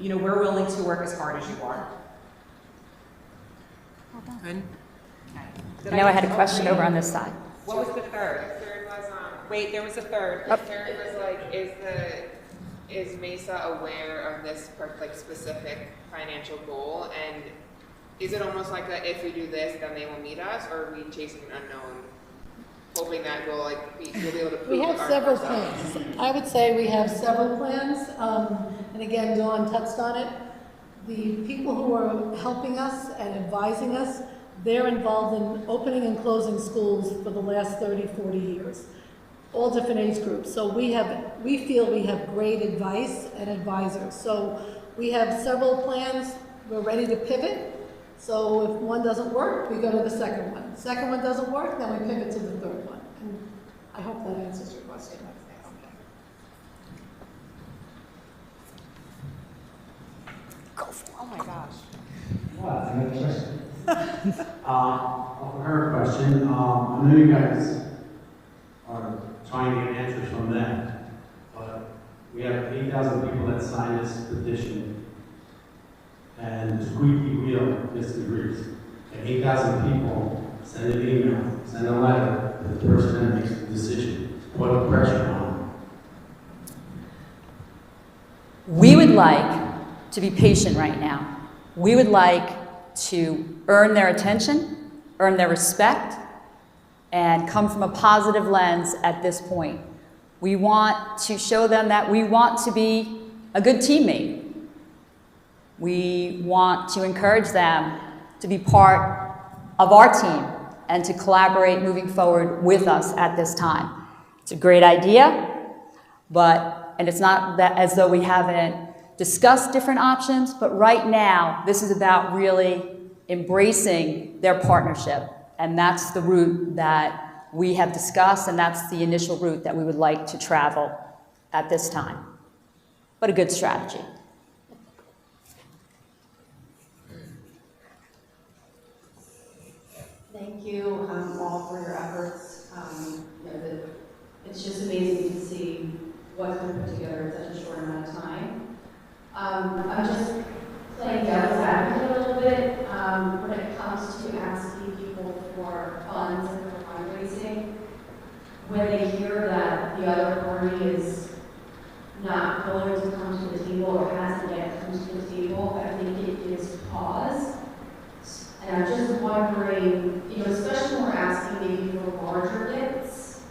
We're willing to work as hard as you are. Good. Okay. I had a question over on this side. What was the third? The third was, Wait, there was a third. the third was like, is Mesa aware of this specific financial goal, and is it almost like that if we do this, then they will meet us, or are we chasing an unknown, hoping that we'll be able to prove We have several plans. I would say we have several plans, and again, Dawn touched on it. the people who are helping us and advising us, they're involved in opening and closing schools for the last 30, 40 years, all different age groups. So we feel we have great advice and advisors. So we have several plans. We're ready to pivot. So if one doesn't work, we go to the second one. Second one doesn't work, then we pivot to the third one. And I hope that answers your question. Oh my gosh. Well, I got a question. Her question. I know you guys are trying to get answers from them, but we have 8,000 people that signed this petition, and the squeaky wheel disagrees. And 8,000 people send an email, send a letter to the person that makes the decision. Put a pressure on them. We would like to be patient right now. We would like to earn their attention, earn their respect, and come from a positive lens at this point. We want to show them that we want to be a good teammate. We want to encourage them to be part of our team and to collaborate moving forward with us at this time. It's a great idea, and it's not that as though we haven't discussed different options, but right now, this is about really embracing their partnership. And that's the route that we have discussed, and that's the initial route that we would like to travel at this time. But a good strategy. Thank you all for your efforts. It's just amazing to see what's been put together in such a short amount of time. I'm just playing devil's advocate a little bit when it comes to asking people for funds and for fundraising. When they hear that the other party is not willing to come to the table or hasn't yet come to the table, I think it gives pause. And I'm just wondering, especially when we're asking maybe for larger gifts,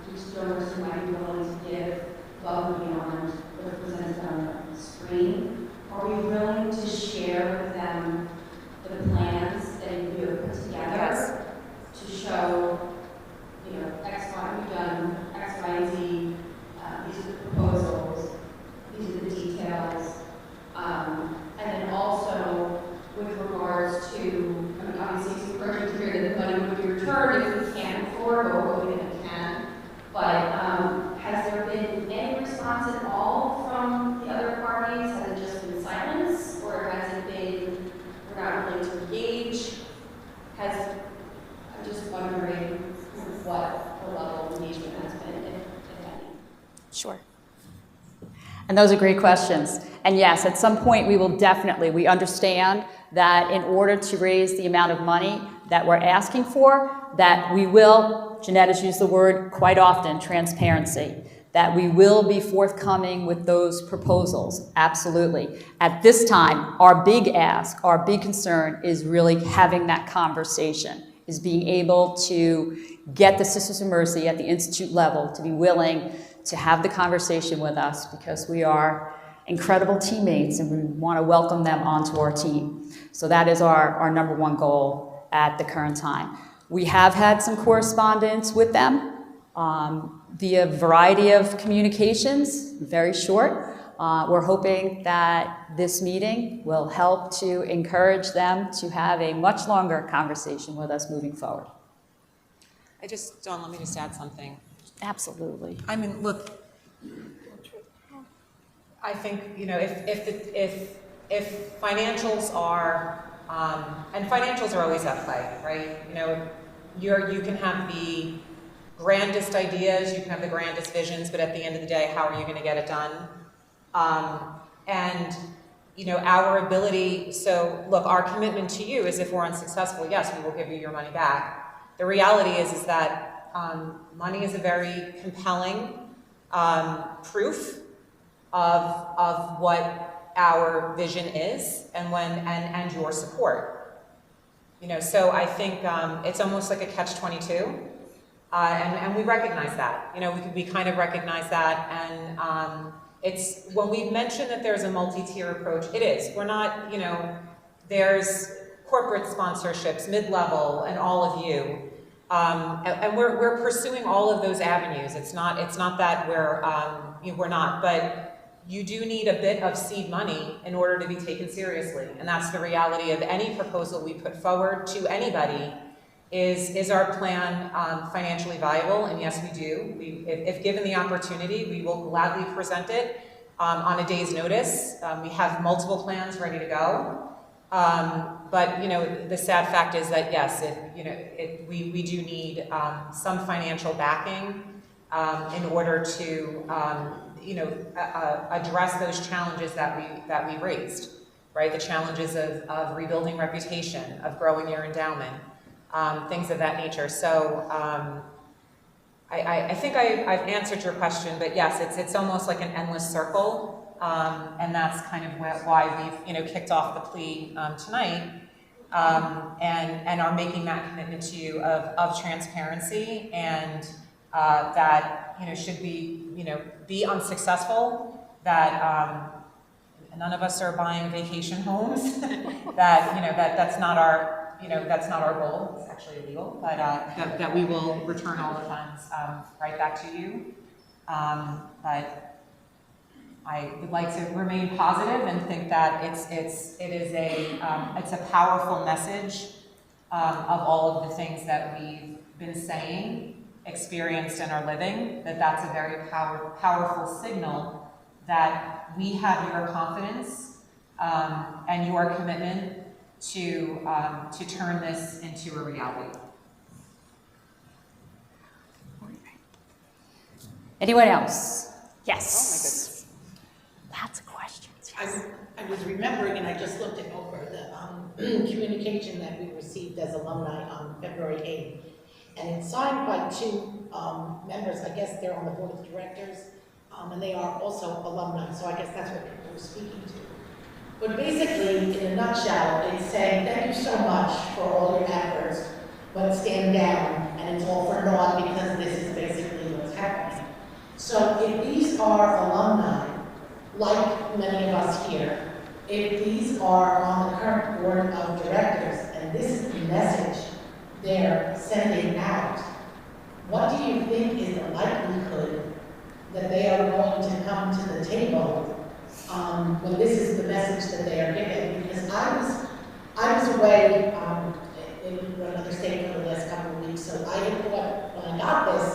which donors might be willing to give above and beyond what are presented on the screen. Are we willing to share with them the plans that you have put together? Yes. To show, X, Y, we've done X, Y, and Z, these are the proposals, these are the details, and then also with regards to, obviously it's encouraging to hear that the money would be returned if we can afford, but we're hoping that we can. But has there been any response at all from the other parties? Has it just been silence, or has it been we're not willing to engage? I'm just wondering what the level of engagement has been, if any. Sure. And those are great questions. And yes, at some point we understand that in order to raise the amount of money that we're asking for, that we will, Jeanette has used the word quite often, transparency, that we will be forthcoming with those proposals, absolutely. At this time, our big ask, our big concern is really having that conversation, is being able to get the Sisters of Mercy at the institute level to be willing to have the conversation with us, because we are incredible teammates and we want to welcome them onto our team. So that is our number one goal at the current time. We have had some correspondence with them via a variety of communications, very short. We're hoping that this meeting will help to encourage them to have a much longer conversation with us moving forward. Dawn, let me just add something. Absolutely. I mean, look, I think, if financials are, and financials are always at play, right? You can have the grandest ideas, you can have the grandest visions, but at the end of the day, how are you going to get it done? Our ability, so look, our commitment to you is if we're unsuccessful, yes, we will give you your money back. The reality is that money is a very compelling proof of what our vision is and your support. So I think it's almost like a catch-22, and we recognize that. We kind of recognize that, and It's, when we mention that there's a multi-tier approach, it is. We're not, you know, there's corporate sponsorships, mid-level, and all of you. And we're pursuing all of those avenues. It's not that we're not, but you do need a bit of seed money in order to be taken seriously. And that's the reality of any proposal we put forward to anybody. Is our plan financially viable? And yes, we do. If given the opportunity, we will gladly present it on a day's notice. We have multiple plans ready to go. But you know, the sad fact is that yes, we do need some financial backing in order to address those challenges that we raised, right? The challenges of rebuilding reputation, of growing your endowment. Things of that nature. So I think I've answered your question, but yes, it's almost like an endless circle, and that's kind of why we've kicked off the plea tonight, and are making that commitment to you of transparency, and that should we be unsuccessful, that none of us are buying vacation homes, that's not our. That's not our goal. It's actually illegal, but that we will return all the funds right back to you. But I would like to remain positive and think that it is a powerful message of all of the things that we've been saying, experienced, and are living. That's a very powerful signal that we have your confidence and your commitment to turn this into a reality. Anyone else? Yes. Lots of questions. Yes. I was remembering, and I just looked it over, the communication that we received as alumni on February 8th. And it's signed by two members. I guess they're on the board of directors, and they are also alumni. So I guess that's what people were speaking to. But basically, in a nutshell, it's saying thank you so much for all your efforts, but stand down, and it's all for naught because this is basically what's happening. So if these are alumni, like many of us here, if these are on the current board of directors, and this is the message they're sending out, what do you think is the likelihood that they are going to come to the table when this is the message that they are giving? Because I was away in another state for the last couple of weeks, so I had thought when I got this,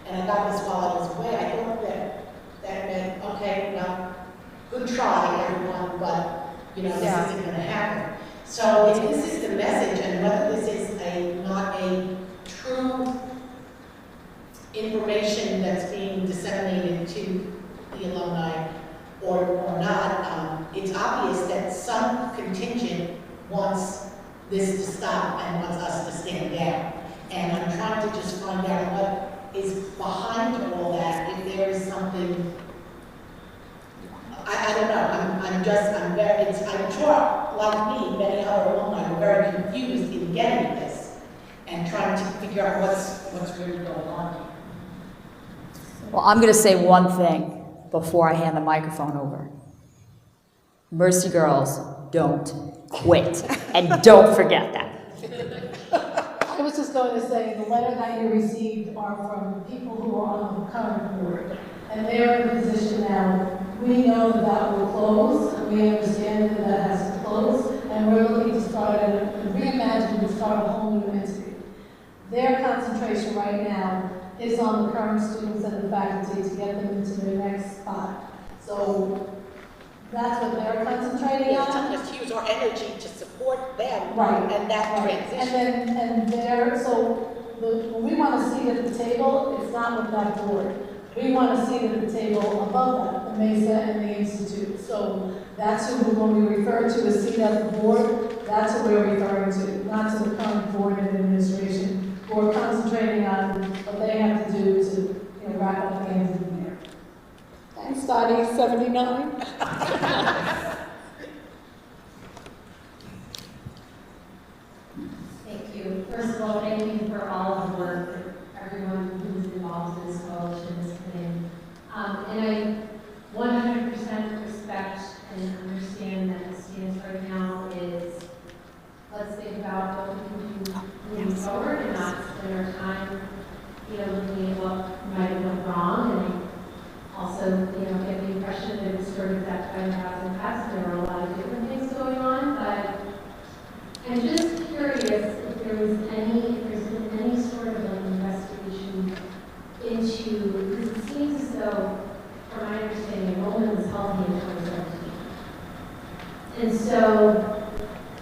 and I got this while I was away, I thought that meant, okay, well, good try everyone, but this isn't going to happen. So if this is the message, and whether this is not a true information that's being disseminated to the alumni, or not, it's obvious that some contingent wants this to stop and wants us to stand down. And I'm trying to just find out what is behind all that, if there is something, I don't know, I'm sure, like me, many other alumni were very confused in getting this and trying to figure out what's really going on here. Well, I'm going to say one thing before I hand the microphone over. Mercy girls, don't quit. And don't forget that. I was just going to say, the letter that you received are from people who are on the current board, and they're in a position now. We know that will close, and we understand that has to close, and we're looking to start reimagine and start a whole new entity. Their concentration right now is on the current students and the faculty to get them into their next spot. So that's what they're concentrating on. Just use our energy to support them, right, and that transition. When we want to see at the table, it's not with that board. We want to see at the table above that, the MESA and the Institute. So that's who, when we refer to a seat at the board, that's what we're referring to, not to the current board and administration. We're concentrating on what they have to do to wrap up the end of the year. Thanks, Dottie, 79. Thank you. First of all, thank you for all of the work that everyone who's involved in this coalition has put in. And I 100% that kind of housing passed. There were a lot of different things going on, but I'm just curious if there's been any sort of like investigation into, because it seems as though, from my understanding, enrollment was healthy in 2017. And so,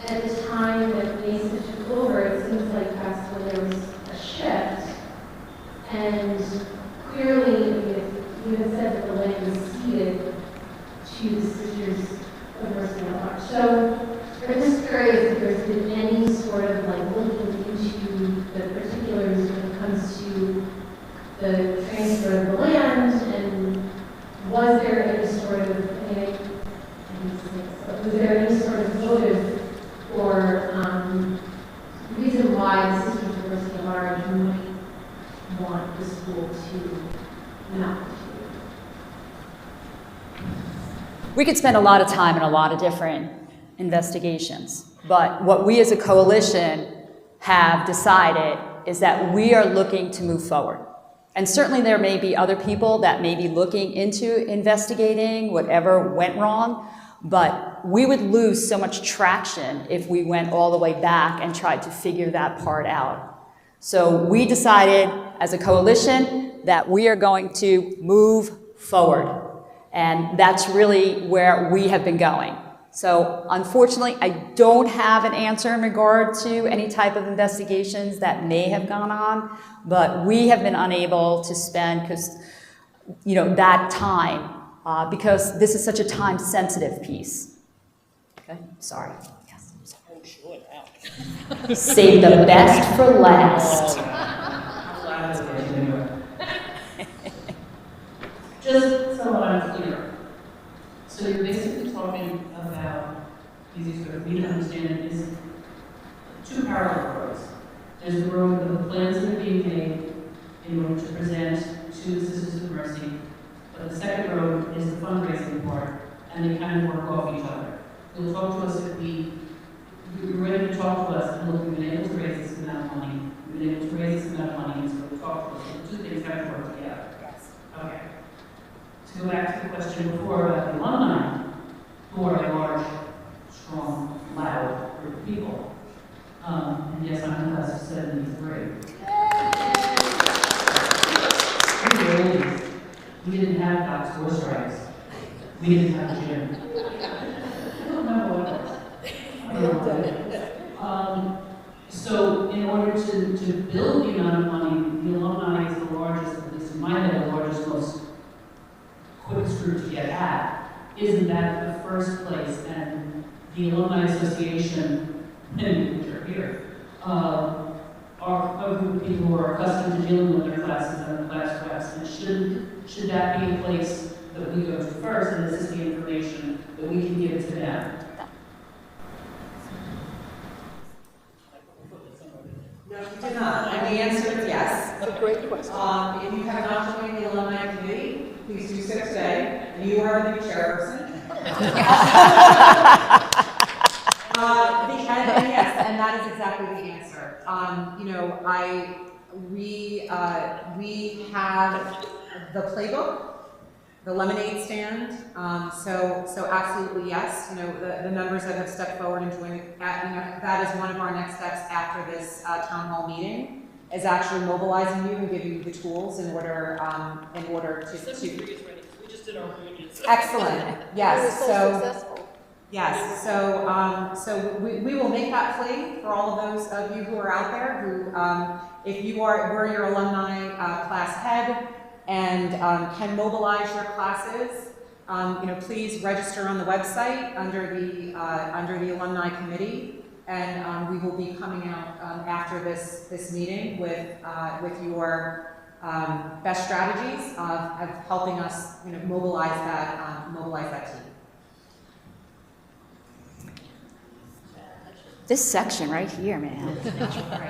at the time that Mesa took over, it seems like that's when there was a shift. And clearly, you had said that the land was ceded to the Sisters of Mercy at Large. So, I'm just curious if there's been any sort of like looking into the particulars when it comes to the transfer of the land, and was there any sort of, was there any sort of motive or reason why the Sisters of Mercy at Large might want the school to not? We could spend a lot of time in a lot of different investigations, but what we as a coalition have decided is that we are looking to move forward. And certainly there may be other people that may be looking into investigating whatever went wrong, but we would lose so much traction if we went all the way back and tried to figure that part out. So we decided as a coalition that we are going to move forward. And that's really where we have been going. So unfortunately, I don't have an answer in regard to any type of investigations that may have gone on, but we have been unable to spend that time because this is such a time-sensitive piece. Okay, sorry. Yes, I'm sorry. Oh, sure, now. Save the best for last. Just so I'm clear. So you're basically talking about, easy for me to understand it, is two parallel roads. There's the road of the plans that are being made in order to present to the Sisters of Mercy, but the second road is the fundraising part, and they kind of work off each other. You'll talk to us if you're ready to talk to us, and look, we've been able to raise this amount of money, we've been able to raise this amount of money, and so we'll talk to us. So the two things have to work together. Yes. Okay. To go back to the question before about the alumni, who are a large, strong, loud group of people. And yes, I'm in class of 73. We didn't have Doc's horse strikes. We didn't have a gym. I don't remember what it was. I don't know what it was. So in order to build the amount of money, the alumni is the largest, at least in my head, the largest, most quickest group to get at. Isn't that the first place? And the Alumni Association, and which are here, are a group of people who are accustomed to dealing with their classes and their class reps. And should that be a place that we go to first, and this is the information that we can give to them? No, you did not. And the answer is yes. That's a great question. If you have not joined the alumni committee, please do so today. And you are the new chairperson. And yes, and that is exactly the answer. We have the playbook, the lemonade stand. So absolutely yes. The members that have stepped forward and joined, that is one of our next steps after this town hall meeting, is actually mobilizing you and giving you the tools in order to. 73 is ready. We just did our reunions. Excellent. Yes. Successful. Yes, so we will make that plea for all of those of you who are out there who, if we're your alumni class head and can mobilize your classes, please register on the website under the alumni committee, and we will be coming out after this meeting with your best strategies of helping us mobilize that team. This section right here, man. The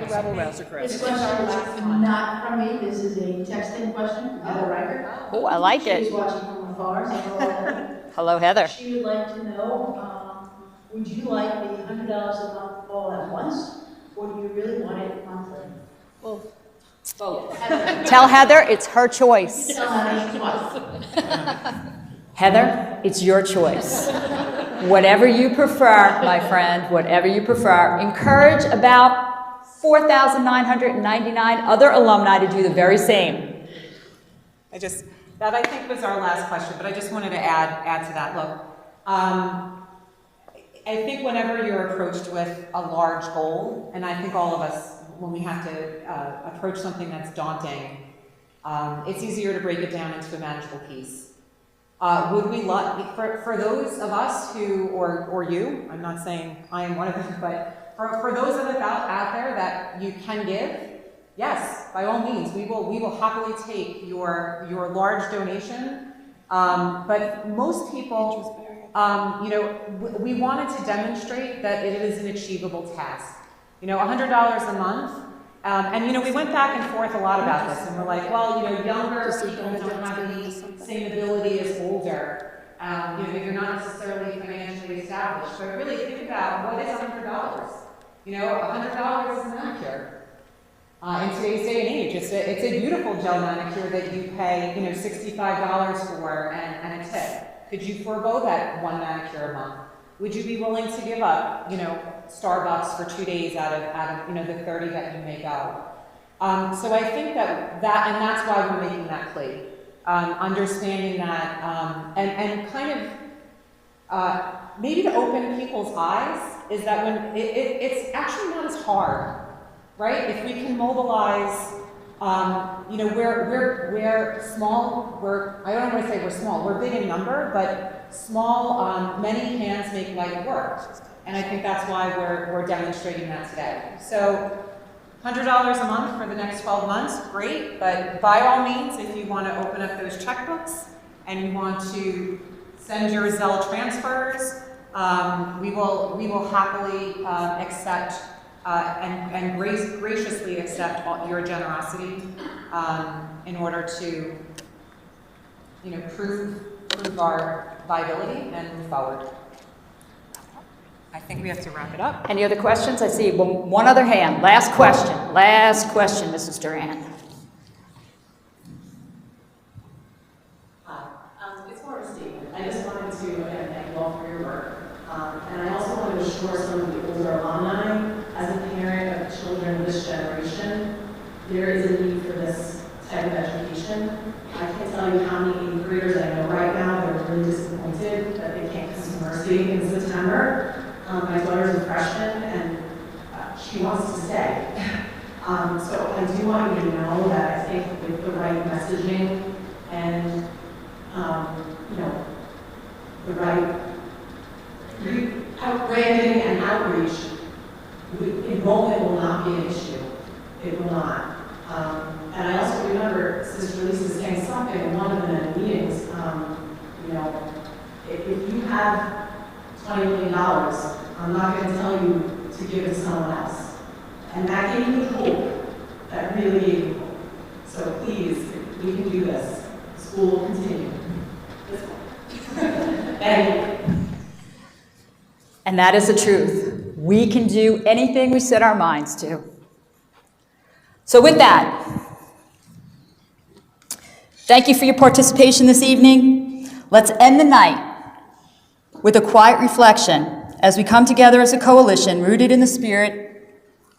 rabble rouser crowd. This question is not from me. This is a texting question for the record. Oh, I like it. She's watching from afar. So Hello, Heather. she would like to know, would you like the $100 a month all at once, or do you really want it monthly? Well, Tell Heather it's her choice. Tell Heather twice. Heather, it's your choice. Whatever you prefer, my friend, whatever you prefer. Encourage about 4,999 other alumni to do the very same. That I think was our last question, but I just wanted to add to that. Look, I think whenever you're approached with a large goal, and I think all of us, when we have to approach something that's daunting, it's easier to break it down into a manageable piece. Would we love, for those of us who, or you, I'm not saying I am one of them, but for those of us out there that you can give, yes, by all means, we will happily take your large donation. But most people, we wanted to demonstrate that it is an achievable task. $100 a month. And we went back and forth a lot about this, and we're like, well, younger people don't have the same ability as older. You're not necessarily financially established. But really think about what is $100. $100 is a manicure. In today's day and age, it's a beautiful gel manicure that you pay, $65 for and a tip. Could you forego that one manicure a month? Would you be willing to give up, Starbucks for 2 days out of the 30 that you make out? So I think that and that's why we're making that plea. Understanding that, and kind of maybe to open people's eyes is that when it's actually not as hard, right? If we can mobilize, we're small. I don't want to say we're small. We're big in number, but small. Many hands make light work, and I think that's why we're demonstrating that today. So, $100 a month for the next 12 months, great. But by all means, if you want to open up those checkbooks and you want to send your Zelle transfers, we will happily accept. And graciously accept your generosity in order to, prove our viability and move forward. I think we have to wrap it up. Any other questions? I see one other hand. Last question, Mrs. Duran. Hi, it's more of a statement. I just wanted to, again, thank you all for your work. And I also want to assure some of the older alumni, as a parent of children of this generation, there is a need for this type of education. I can't tell you how many 8th graders I know right now that are really disappointed that they can't come to Mercy in September. My daughter's a freshman and she wants to stay. So I do want you to know that I think with the right messaging and the right branding and outreach, enrollment will not be an issue. It will not. And I also remember Sister Lisa saying something in one of the meetings, if you have $20 million, I'm not going to tell you to give it to someone else. And that gave me hope. That really gave me hope. So please, we can do this. School will continue. Thank you. And that is the truth. We can do anything we set our minds to. So with that, thank you for your participation this evening. Let's end the night with a quiet reflection as we come together as a coalition rooted in the spirit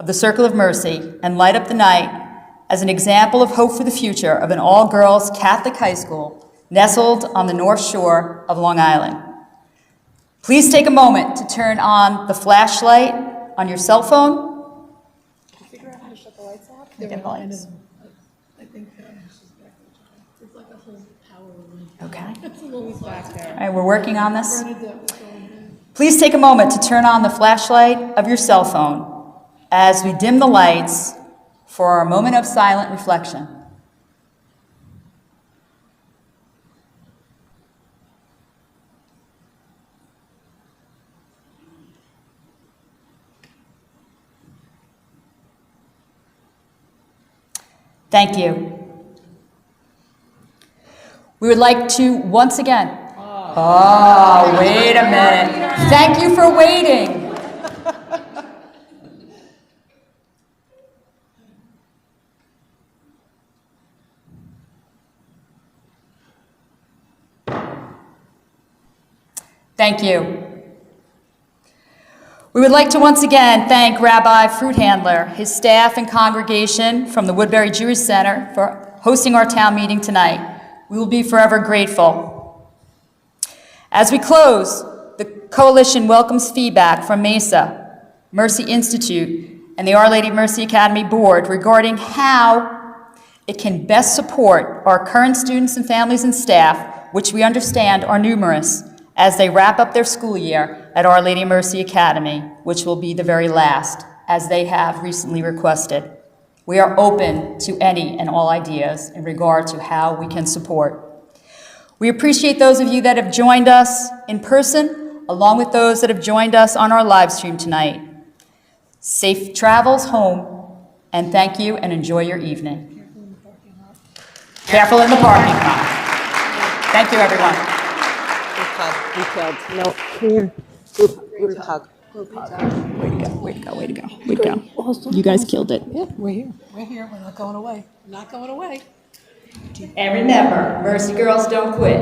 of the Circle of Mercy and light up the night as an example of hope for the future of an all-girls Catholic high school nestled on the North Shore of Long Island. Please take a moment to turn on the flashlight on your cell phone. Can you figure out how to shut the lights off? Get the lights. I think it's like a whole power room. Okay. It's a little back there. All right, we're working on this. Please take a moment to turn on the flashlight of your cell phone as we dim the lights for our moment of silent reflection. Thank you. We would like to once again. Oh, wait a minute. Thank you for waiting. Thank you. We would like to once again thank Rabbi Fruithandler, his staff and congregation from the Woodbury Jewish Center for hosting our town meeting tonight. We will be forever grateful. As we close, the Coalition welcomes feedback from Mesa, Mercy Institute, and the Our Lady of Mercy Academy Board regarding how it can best support our current students and families and staff, which we understand are numerous, as they wrap up their school year at Our Lady of Mercy Academy, which will be the very last, as they have recently requested. We are open to any and all ideas in regard to how we can support. We appreciate those of you that have joined us in person, along with those that have joined us on our live stream tonight. Safe travels home, and thank you and enjoy your evening. Careful in the parking lot. Thank you, everyone. Group hug. No, here. Group hug. Way to go, way to go, way to go, way to go. You guys killed it. Yeah, we're here. We're here. We're not going away. Not going away. And remember, Mercy Girls don't quit.